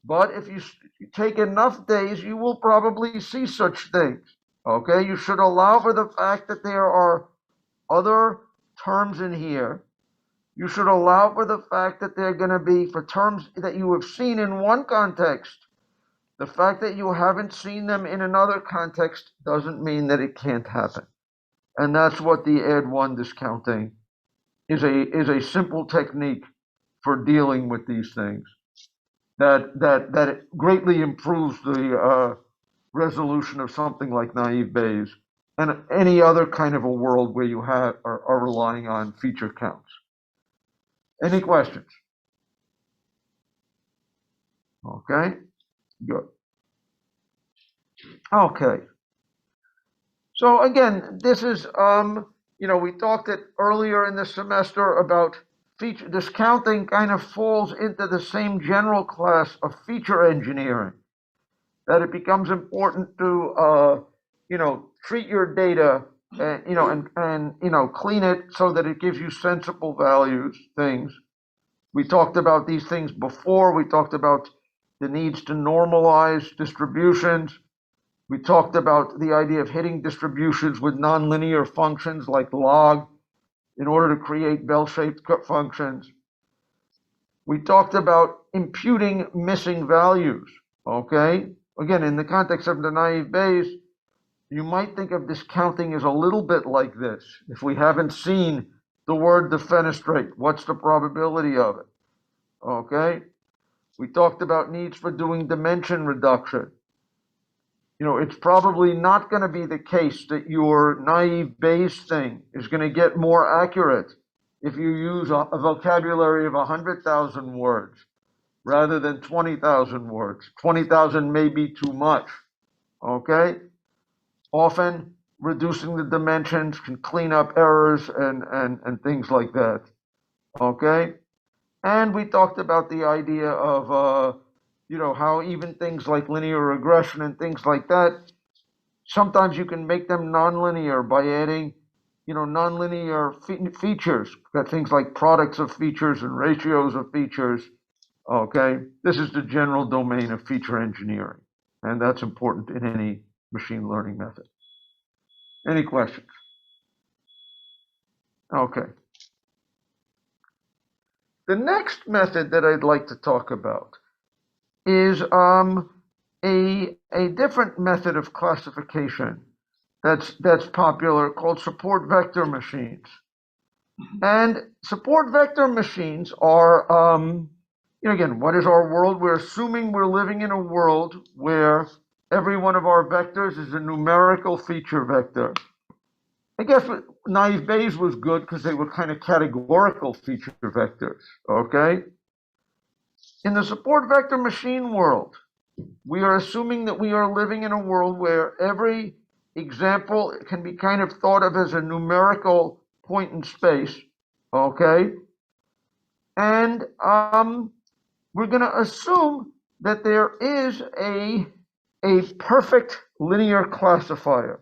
But if you take enough days, you will probably see such things. Okay? You should allow for the fact that there are other terms in here. You should allow for the fact that they're going to be for terms that you have seen in one context. The fact that you haven't seen them in another context doesn't mean that it can't happen. And that's what the add 1 discounting is a simple technique for dealing with these things that it greatly improves the resolution of something like naive Bayes and any other kind of a world where you are relying on feature counts. Any questions? Okay, good. Okay. So again, this is, we talked it earlier in the semester about feature discounting kind of falls into the same general class of feature engineering, that it becomes important to, treat your data, and clean it so that it gives you sensible values, things. We talked about these things before. We talked about the needs to normalize distributions. We talked about the idea of hitting distributions with nonlinear functions like log in order to create bell-shaped functions. We talked about imputing missing values, okay? Again, in the context of the naive Bayes, you might think of discounting as a little bit like this. If we haven't seen the word defenestrate, what's the probability of it, okay? We talked about needs for doing dimension reduction. It's probably not going to be the case that your naive Bayes thing is going to get more accurate if you use a vocabulary of 100,000 words rather than 20,000 words. 20,000 may be too much, okay? Often, reducing the dimensions can clean up errors and things like that, okay? And we talked about the idea of, how even things like linear regression and things like that, sometimes you can make them nonlinear by adding, nonlinear features, got things like products of features and ratios of features, okay? This is the general domain of feature engineering, and that's important in any machine learning method. Any questions? Okay. The next method that I'd like to talk about is a different method of classification that's popular called support vector machines. And support vector machines are, again, what is our world? We're assuming we're living in a world where every one of our vectors is a numerical feature vector. I guess naive Bayes was good because they were kind of categorical feature vectors, okay? In the support vector machine world, we are assuming that we are living in a world where every example can be kind of thought of as a numerical point in space, okay? And we're going to assume that there is a perfect linear classifier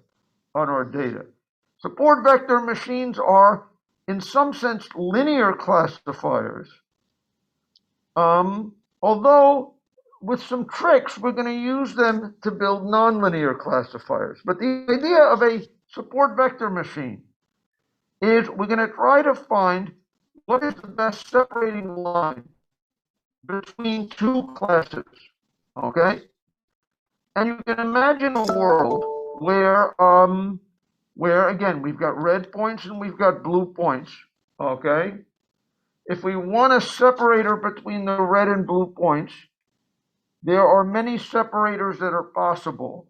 on our data. Support vector machines are, in some sense, linear classifiers. Although, with some tricks, we're going to use them to build nonlinear classifiers. But the idea of a support vector machine is we're going to try to find what is the best separating line between two classes, okay? And you can imagine a world where again, we've got red points and we've got blue points, okay? If we want a separator between the red and blue points, there are many separators that are possible.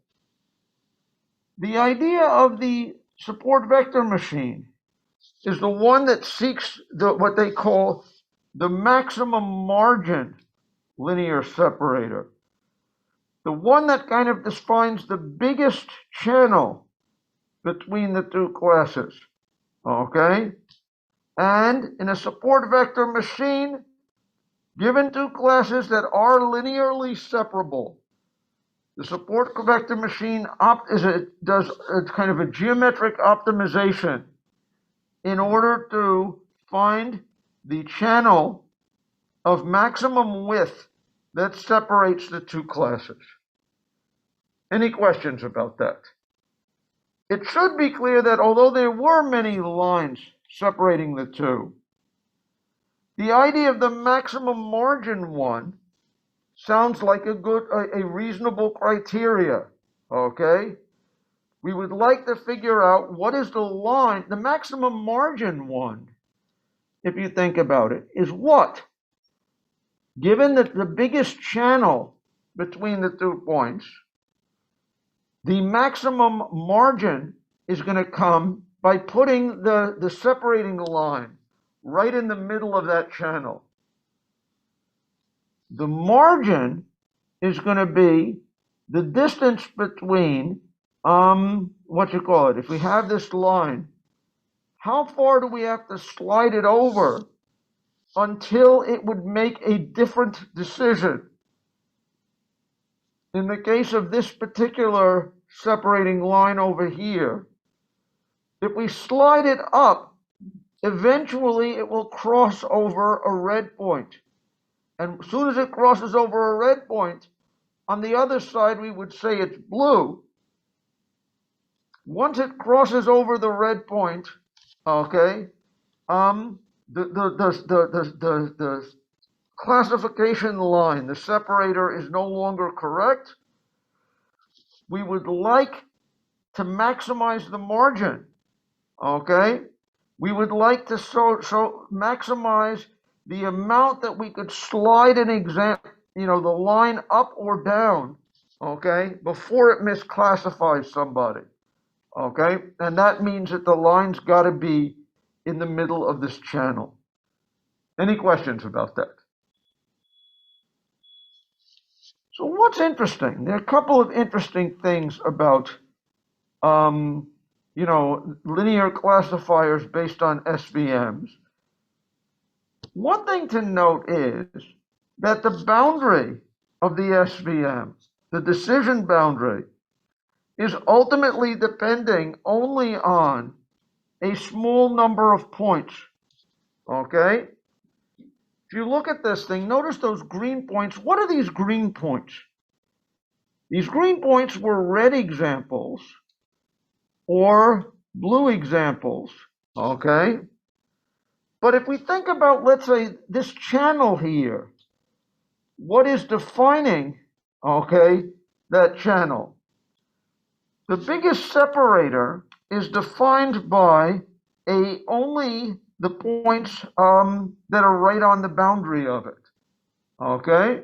The idea of the support vector machine is the one that seeks what they call the maximum margin linear separator. The one that kind of defines the biggest channel between the two classes, okay? And in a support vector machine, given two classes that are linearly separable, the support vector machine does kind of a geometric optimization in order to find the channel of maximum width that separates the two classes. Any questions about that? It should be clear that although there were many lines separating the two, the idea of the maximum margin one sounds like a reasonable criteria, okay? We would like to figure out what is the line, the maximum margin one, if you think about it, is what? given that the biggest channel between the 2 points, the maximum margin is going to come by putting the separating line right in the middle of that channel. The margin is going to be the distance between, if we have this line, how far do we have to slide it over until it would make a different decision? In the case of this particular separating line over here, if we slide it up, eventually it will cross over a red point. And as soon as it crosses over a red point, on the other side we would say it's blue. Once it crosses over the red point, okay, the classification line, the separator, is no longer correct. We would like to maximize the margin, okay? We would like to maximize the amount that we could slide the line up or down, okay, before it misclassifies somebody, okay? And that means that the line's got to be in the middle of this channel. Any questions about that? So what's interesting? There are a couple of interesting things about linear classifiers based on SVMs. One thing to note is that the boundary of the SVM, the decision boundary, is ultimately depending only on a small number of points, okay? If you look at this thing, notice those green points. What are these green points? These green points were red examples or blue examples, okay? But if we think about, let's say, this channel here, what is defining, okay, that channel? The biggest separator is defined by only the points that are right on the boundary of it, okay?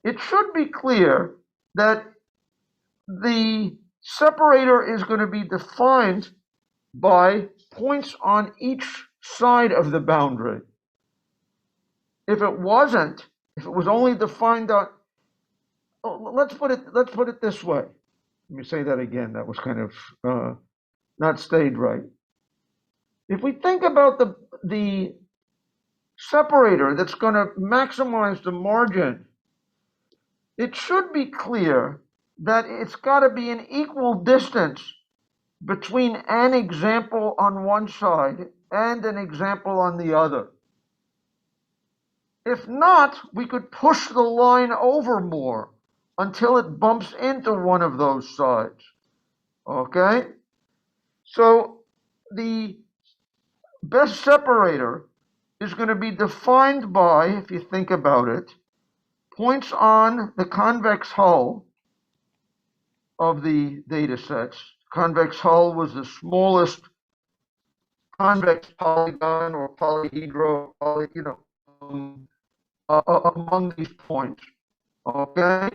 It should be clear that the separator is going to be defined by points on each side of the boundary. If it wasn't, if it was only defined on, let's put it this way. Let me say that again. That was kind of not stayed right. If we think about the separator that's going to maximize the margin, it should be clear that it's got to be an equal distance between an example on one side and an example on the other. If not, we could push the line over more until it bumps into one of those sides, okay? So the best separator is going to be defined by, if you think about it, points on the convex hull of the data sets. Convex hull was the smallest convex polygon or polyhedra, among these points, okay?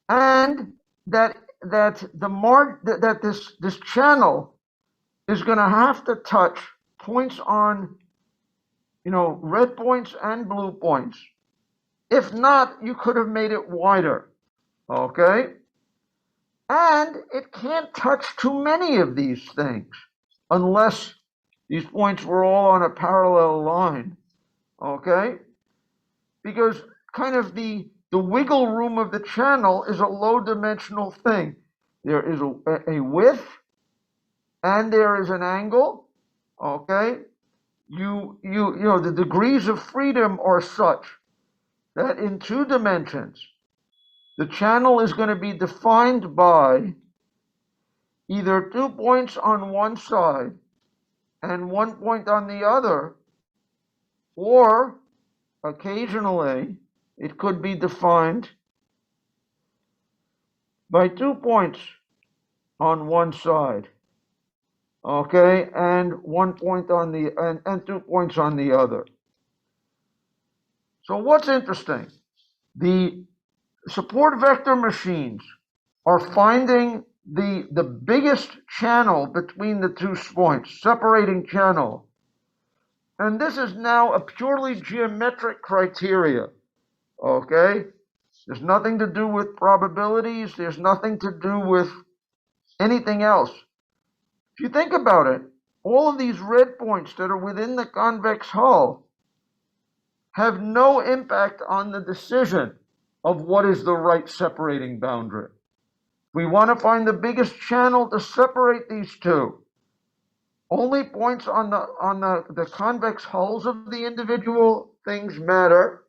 And that this channel is going to have to touch points on, red points and blue points. If not, you could have made it wider, okay? And it can't touch too many of these things unless these points were all on a parallel line, okay? Because kind of the wiggle room of the channel is a low-dimensional thing. There is a width and there is an angle, okay? The degrees of freedom are such that in 2 dimensions, the channel is going to be defined by either 2 points on one side and 1 point on the other, or occasionally it could be defined by 2 points on one side, okay, and 1 point on and 2 points on the other. So what's interesting? The support vector machines are finding the biggest channel between the two points, separating channel. And this is now a purely geometric criteria, okay? There's nothing to do with probabilities. There's nothing to do with anything else. If you think about it, all of these red points that are within the convex hull have no impact on the decision of what is the right separating boundary. We want to find the biggest channel to separate these two. Only points on the convex hulls of the individual things matter.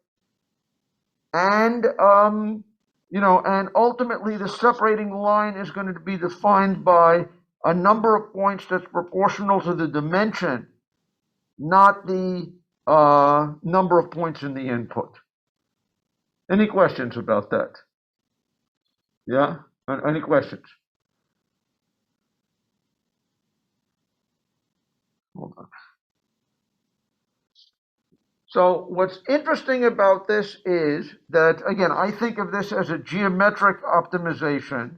And and ultimately the separating line is going to be defined by a number of points that's proportional to the dimension, not the number of points in the input. Any questions about that? Yeah? Any questions? Hold on. So what's interesting about this is that, again, I think of this as a geometric optimization.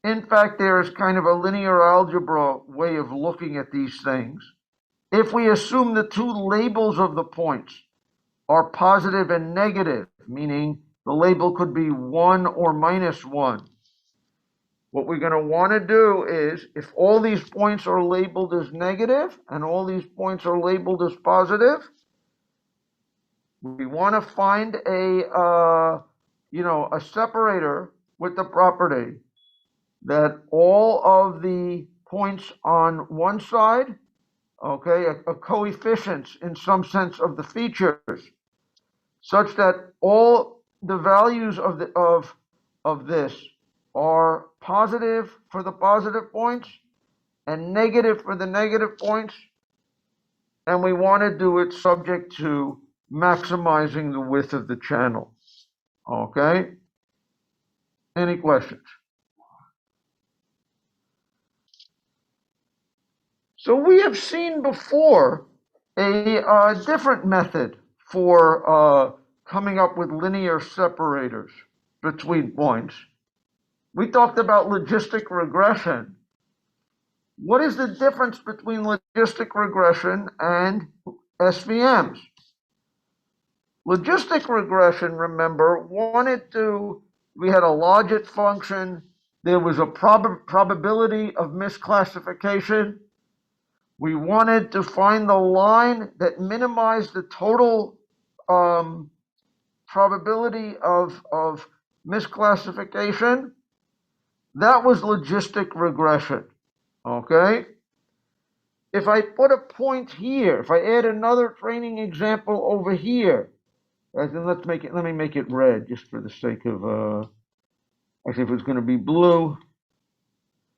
In fact, there is kind of a linear algebra way of looking at these things. If we assume the two labels of the points are positive and negative, meaning the label could be 1 or -1, what we're going to want to do is, if all these points are labeled as negative and all these points are labeled as positive, we want to find a separator with the property that all of the points on one side, okay, a coefficients in some sense of the features, such that all the values of this are positive for the positive points and negative for the negative points, and we want to do it subject to maximizing the width of the channel. Okay? Any questions? So we have seen before a different method for coming up with linear separators between points. We talked about logistic regression. What is the difference between logistic regression and SVMs? Logistic regression, remember, we had a logit function, there was a probability of misclassification. We wanted to find the line that minimized the total probability of misclassification. That was logistic regression, okay? If I put a point here, if I add another training example over here, then let me make it red just for the sake of, actually if it's going to be blue,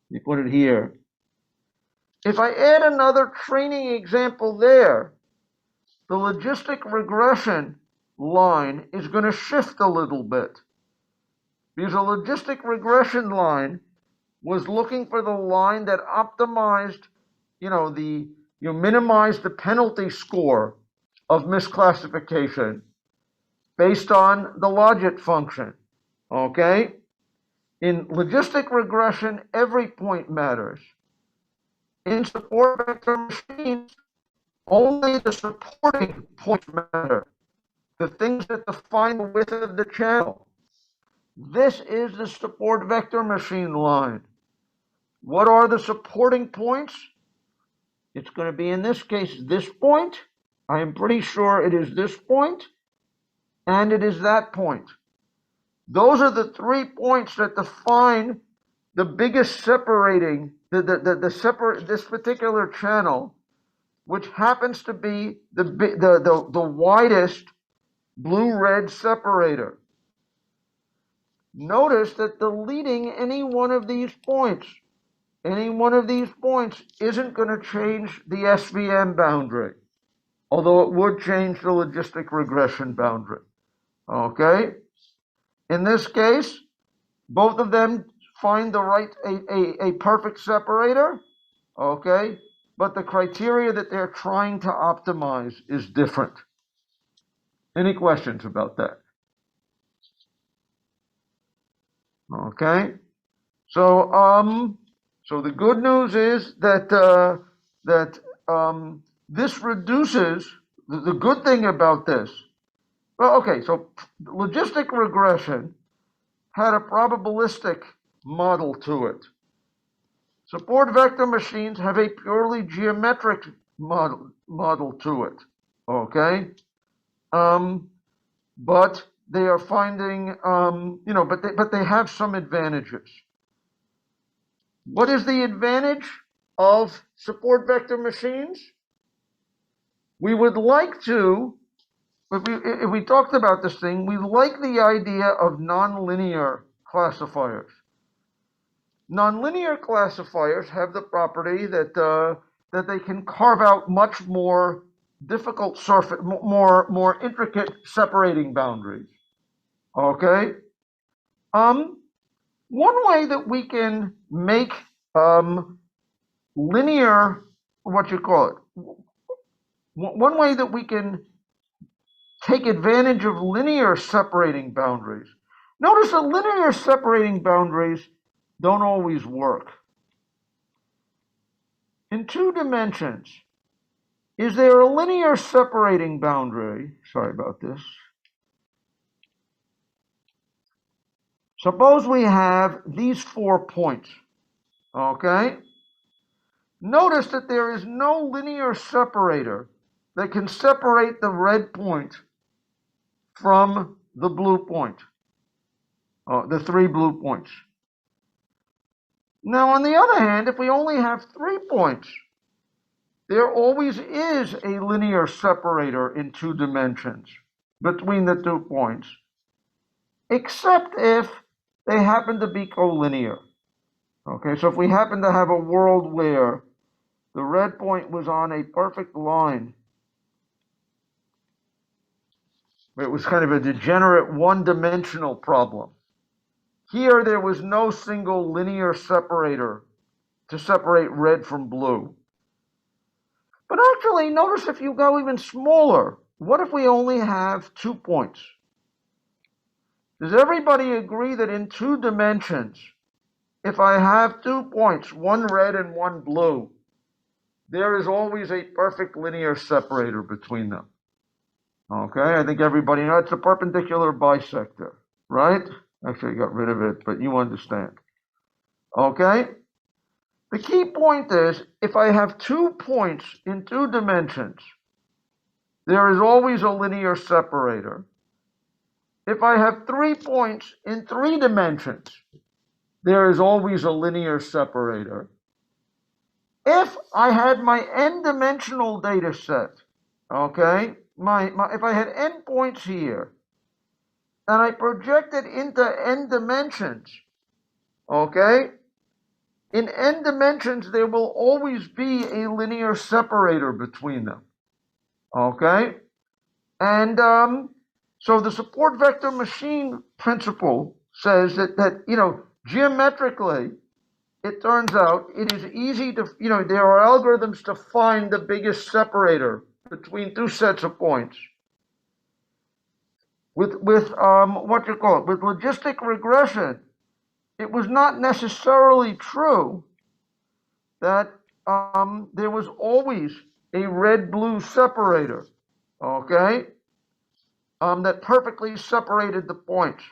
you put it here. If I add another training example there, the logistic regression line is going to shift a little bit. Because a logistic regression line was looking for the line that optimized, minimized the penalty score of misclassification based on the logit function, okay? In logistic regression, every point matters. In support vector machines, only the supporting points matter, the things that define the width of the channel. This is the support vector machine line. What are the supporting points? It's going to be, in this case, this point. I am pretty sure it is this point, and it is that point. Those are the 3 points that define the biggest separating, this particular channel, which happens to be the widest blue-red separator. Notice that deleting any one of these points isn't going to change the SVM boundary, although it would change the logistic regression boundary. Okay? In this case, both of them find a perfect separator, okay? But the criteria that they're trying to optimize is different. Any questions about that? Okay. So so the good news is that this reduces the good thing about this. Well, okay. So logistic regression had a probabilistic model to it. Support vector machines have a purely geometric model to it. Okay. But they are finding, but they have some advantages. What is the advantage of support vector machines? We would like to, if we talked about this thing, we like the idea of nonlinear classifiers. Nonlinear classifiers have the property that they can carve out much more difficult surface, more intricate separating boundaries. Okay. One way that we can make linear, what you call it, one way that we can take advantage of linear separating boundaries. Notice that linear separating boundaries don't always work. In 2 dimensions, is there a linear separating boundary? Sorry about this. Suppose we have these 4 points, okay? Notice that there is no linear separator that can separate the red point from the blue point, the 3 blue points. Now, on the other hand, if we only have 3 points, there always is a linear separator in 2 dimensions between the 2 points, except if they happen to be collinear. Okay, so if we happen to have a world where the red point was on a perfect line, it was kind of a degenerate one-dimensional problem. Here, there was no single linear separator to separate red from blue. But actually, notice if you go even smaller, what if we only have 2 points? Does everybody agree that in 2 dimensions, if I have 2 points, one red and one blue, there is always a perfect linear separator between them? Okay, I think everybody knows it's a perpendicular bisector, right? Actually, I got rid of it, but you understand. Okay? The key point is, if I have 2 points in 2 dimensions, there is always a linear separator. If I have 3 points in 3 dimensions, there is always a linear separator. If I had my n-dimensional data set, okay, if I had n points here, and I projected into n dimensions, okay, in n dimensions, there will always be a linear separator between them, okay? And so the support vector machine principle says that geometrically, it turns out it is easy to, there are algorithms to find the biggest separator between 2 sets of points. With what you call it, with logistic regression, it was not necessarily true that there was always a red-blue separator, okay, that perfectly separated the points.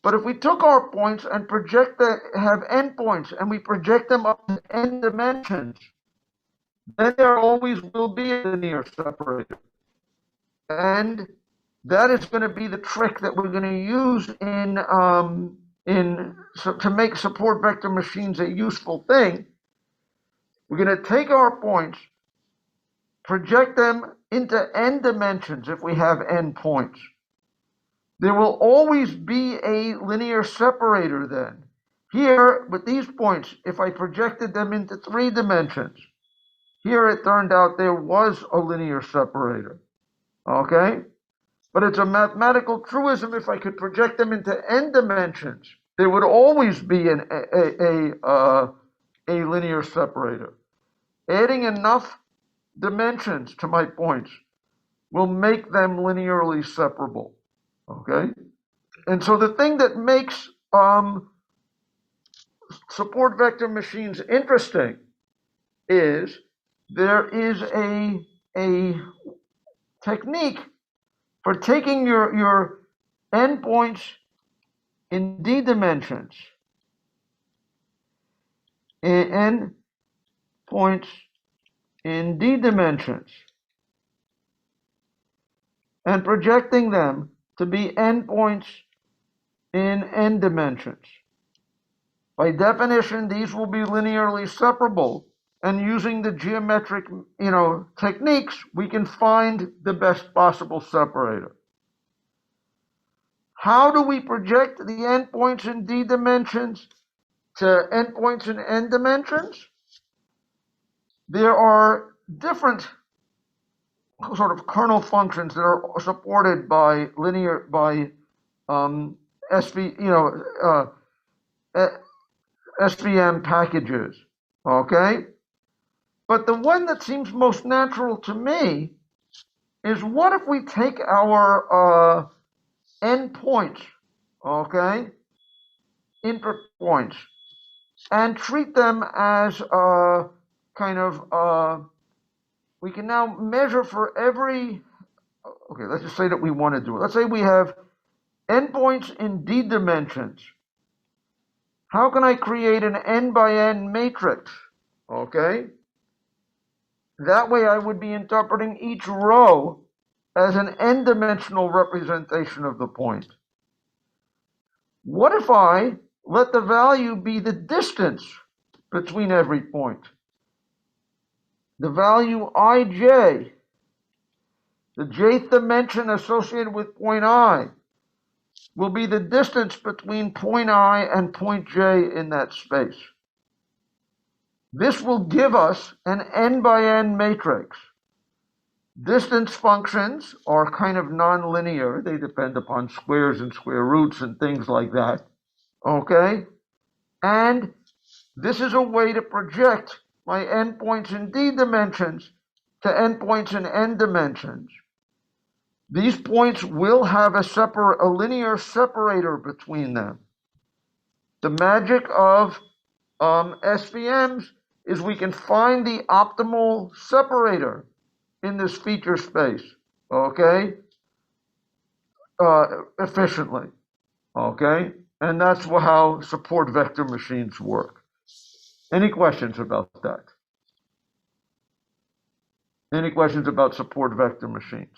But if we took our points and have n points, and we project them up to n dimensions, then there always will be a linear separator. And that is going to be the trick that we're going to use to make support vector machines a useful thing. We're going to take our points, project them into n dimensions if we have n points. There will always be a linear separator then. Here, with these points, if I projected them into 3 dimensions, here it turned out there was a linear separator. Okay? But it's a mathematical truism. If I could project them into n dimensions, there would always be a linear separator. Adding enough dimensions to my points will make them linearly separable. Okay? And so the thing that makes support vector machines interesting is there is a technique for taking your endpoints in d dimensions, n points in d dimensions, and projecting them to be n points in n dimensions. By definition, these will be linearly separable, and using the geometric, techniques, we can find the best possible separator. How do we project the endpoints in d dimensions to endpoints in n dimensions? There are different sort of kernel functions that are supported by SVM packages. Okay, but the one that seems most natural to me is, what if we take our endpoints, okay, input points, and treat them as we can now measure for every, okay, let's just say that we want to do it. Let's say we have endpoints in d dimensions. How can I create an n by n matrix? Okay. That way I would be interpreting each row as an n-dimensional representation of the point. What if I let the value be the distance between every point? The value ij, the jth dimension associated with point I, will be the distance between point I and point j in that space. This will give us an n by n matrix. Distance functions are kind of nonlinear. They depend upon squares and square roots and things like that. Okay? And this is a way to project my endpoints in d dimensions to endpoints in n dimensions. These points will have a linear separator between them. The magic of SVMs is we can find the optimal separator in this feature space, okay, efficiently, okay? And that's how support vector machines work. Any questions about that? Any questions about support vector machines?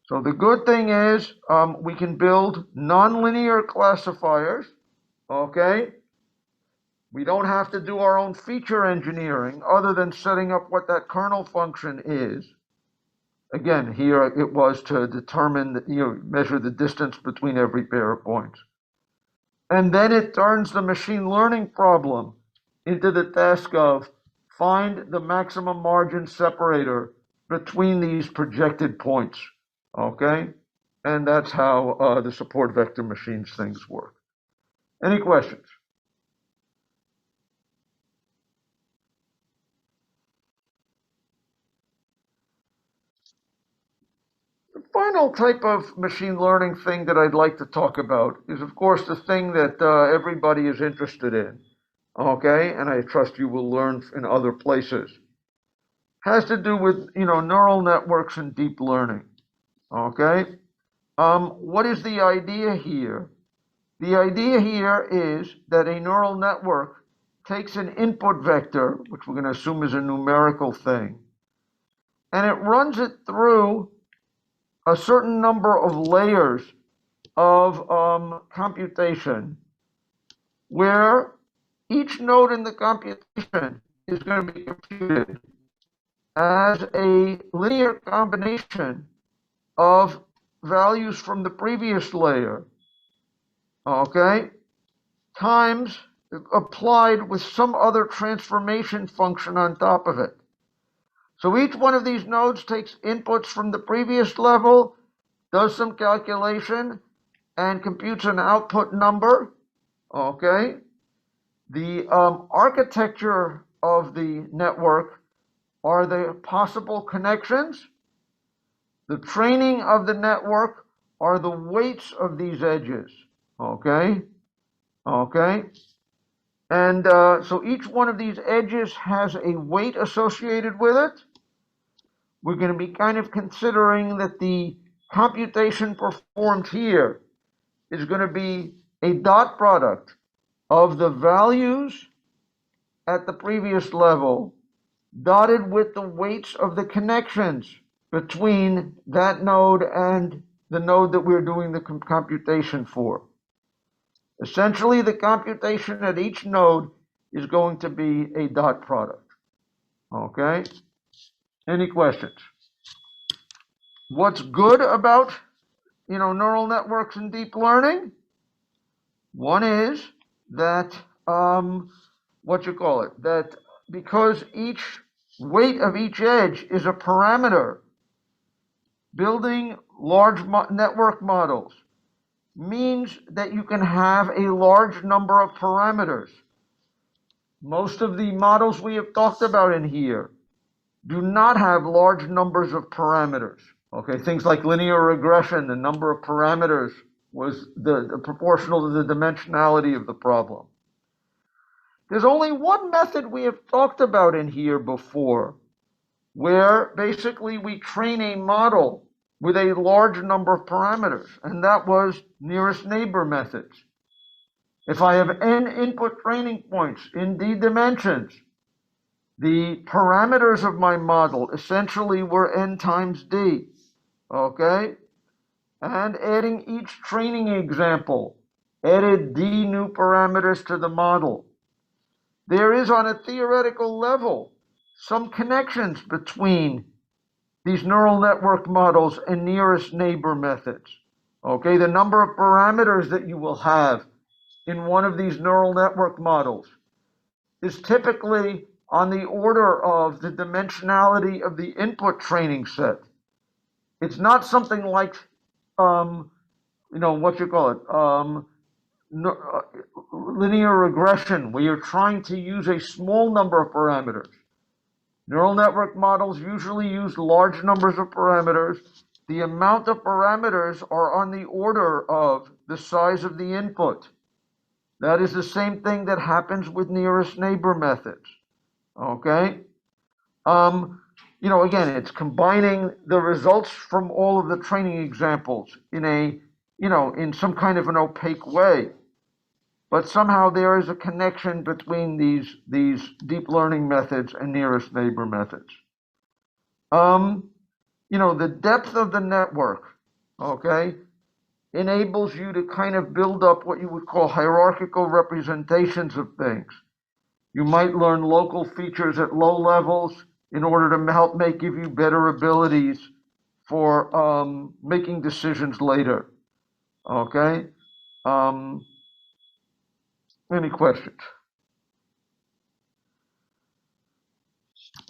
So the good thing is we can build nonlinear classifiers, okay? We don't have to do our own feature engineering other than setting up what that kernel function is. Again, here it was to determine, measure the distance between every pair of points. And then it turns the machine learning problem into the task of find the maximum margin separator between these projected points, okay? And that's how the support vector machines things work. Any questions? The final type of machine learning thing that I'd like to talk about is, of course, the thing that everybody is interested in, okay? And I trust you will learn in other places. Has to do with, neural networks and deep learning, okay? What is the idea here? The idea here is that a neural network takes an input vector, which we're going to assume is a numerical thing, and it runs it through a certain number of layers of computation, where each node in the computation is going to be computed as a linear combination of values from the previous layer, okay, times applied with some other transformation function on top of it. So each one of these nodes takes inputs from the previous level, does some calculation, and computes an output number, okay? The architecture of the network are the possible connections, The training of the network are the weights of these edges. Okay? Okay? And so each one of these edges has a weight associated with it. We're going to be kind of considering that the computation performed here is going to be a dot product of the values at the previous level dotted with the weights of the connections between that node and the node that we're doing the computation for. Essentially, the computation at each node is going to be a dot product. Okay? Any questions? What's good about, neural networks and deep learning? One is that, that because each weight of each edge is a parameter, building large network models means that you can have a large number of parameters. Most of the models we have talked about in here do not have large numbers of parameters. Okay, things like linear regression, the number of parameters was the proportional to the dimensionality of the problem. There's only one method we have talked about in here before, where basically we train a model with a large number of parameters, and that was nearest neighbor methods. If I have n input training points in d dimensions, the parameters of my model essentially were n times d, okay? And adding each training example added d new parameters to the model. There is, on a theoretical level, some connections between these neural network models and nearest neighbor methods. Okay, the number of parameters that you will have in one of these neural network models is typically on the order of the dimensionality of the input training set. It's not something like, linear regression, where you're trying to use a small number of parameters. Neural network models usually use large numbers of parameters. The amount of parameters are on the order of the size of the input. That is the same thing that happens with nearest neighbor methods. Okay? Again, it's combining the results from all of the training examples in some kind of an opaque way. But somehow there is a connection between these deep learning methods and nearest neighbor methods. The depth of the network, okay, enables you to kind of build up what you would call hierarchical representations of things. You might learn local features at low levels in order to help give you better abilities for making decisions later. Okay? Any questions?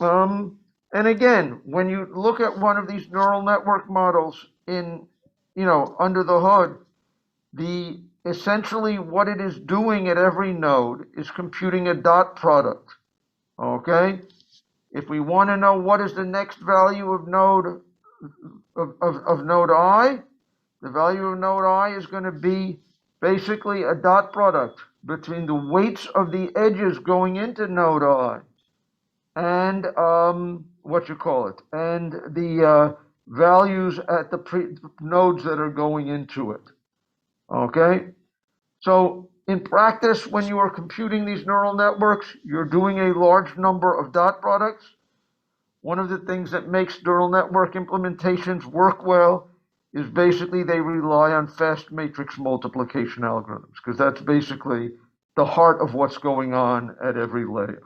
And again, when you look at one of these neural network models under the hood, essentially what it is doing at every node is computing a dot product. Okay? If we want to know what is the next value of node I, the value of node I is going to be basically a dot product between the weights of the edges going into node I and and the values at the nodes that are going into it. Okay? So in practice, when you are computing these neural networks, you're doing a large number of dot products. One of the things that makes neural network implementations work well is basically they rely on fast matrix multiplication algorithms, because that's basically the heart of what's going on at every layer.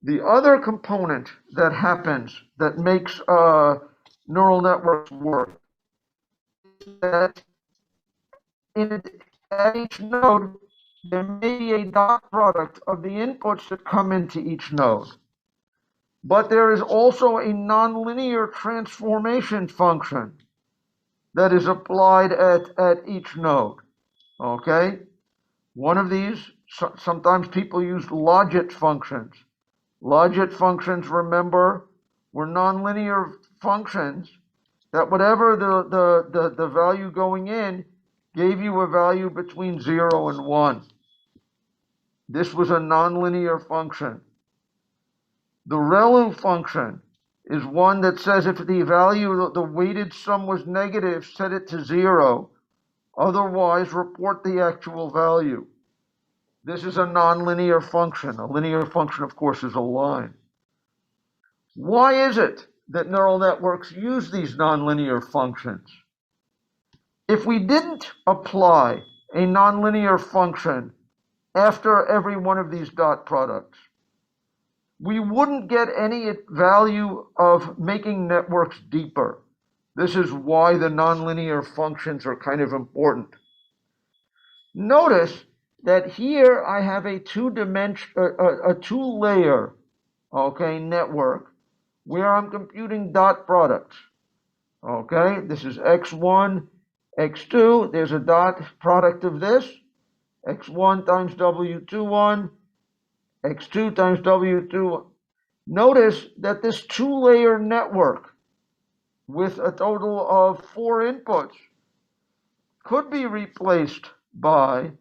The other component that happens that makes neural networks work is that at each node, there may be a dot product of the inputs that come into each node. But there is also a nonlinear transformation function that is applied at each node. Okay? One of these, sometimes people use logit functions, Logit functions, remember, were nonlinear functions that whatever the value going in gave you a value between 0 and 1. This was a nonlinear function. The ReLU function is one that says if the value, the weighted sum was negative, set it to 0. Otherwise, report the actual value. This is a nonlinear function. A linear function, of course, is a line. Why is it that neural networks use these nonlinear functions? If we didn't apply a nonlinear function after every one of these dot products, we wouldn't get any value of making networks deeper. This is why the nonlinear functions are kind of important. Notice that here I have a two-layer, okay, network where I'm computing dot products. Okay, this is x1, x2. There's a dot product of this. x1 times w21, x2 times w2. Notice that this two-layer network with a total of 4 inputs could be replaced by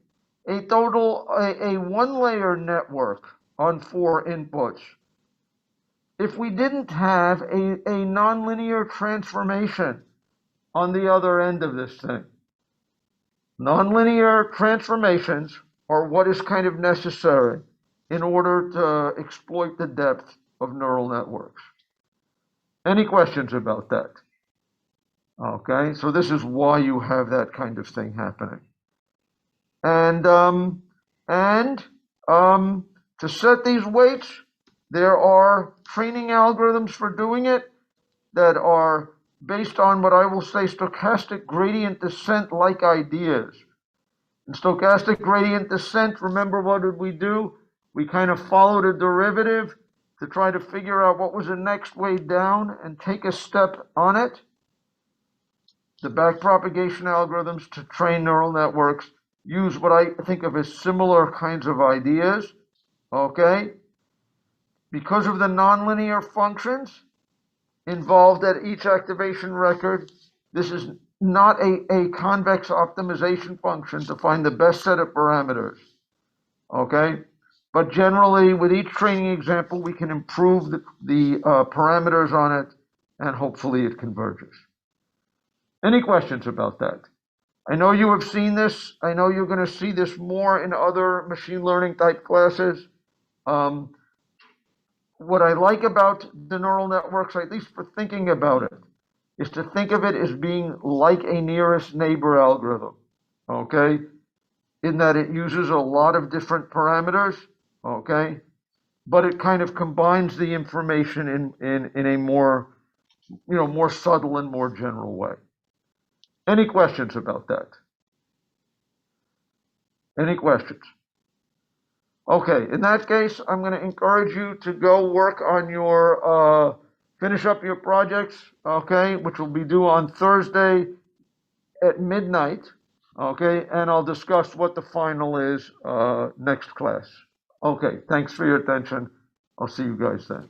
a one-layer network on 4 inputs if we didn't have a nonlinear transformation on the other end of this thing. Nonlinear transformations are what is kind of necessary in order to exploit the depth of neural networks. Any questions about that? Okay, so this is why you have that kind of thing happening. And to set these weights, there are training algorithms for doing it that are based on what I will say stochastic gradient descent like ideas. In stochastic gradient descent, remember what did we do? We kind of followed a derivative to try to figure out what was the next way down and take a step on it. The backpropagation algorithms to train neural networks use what I think of as similar kinds of ideas, okay? Because of the nonlinear functions involved at each activation record, this is not a convex optimization function to find the best set of parameters, okay? But generally, with each training example, we can improve the parameters on it, and hopefully it converges. Any questions about that? I know you have seen this. I know you're going to see this more in other machine learning type classes. What I like about the neural networks, at least for thinking about it, is to think of it as being like a nearest neighbor algorithm, okay? In that it uses a lot of different parameters, okay? But it kind of combines the information in a more, more subtle and more general way. Any questions about that? Any questions? Okay, in that case, I'm going to encourage you to go work on your, finish up your projects, okay, which will be due on Thursday at midnight, okay, and I'll discuss what the final is next class. Okay, thanks for your attention. I'll see you guys then.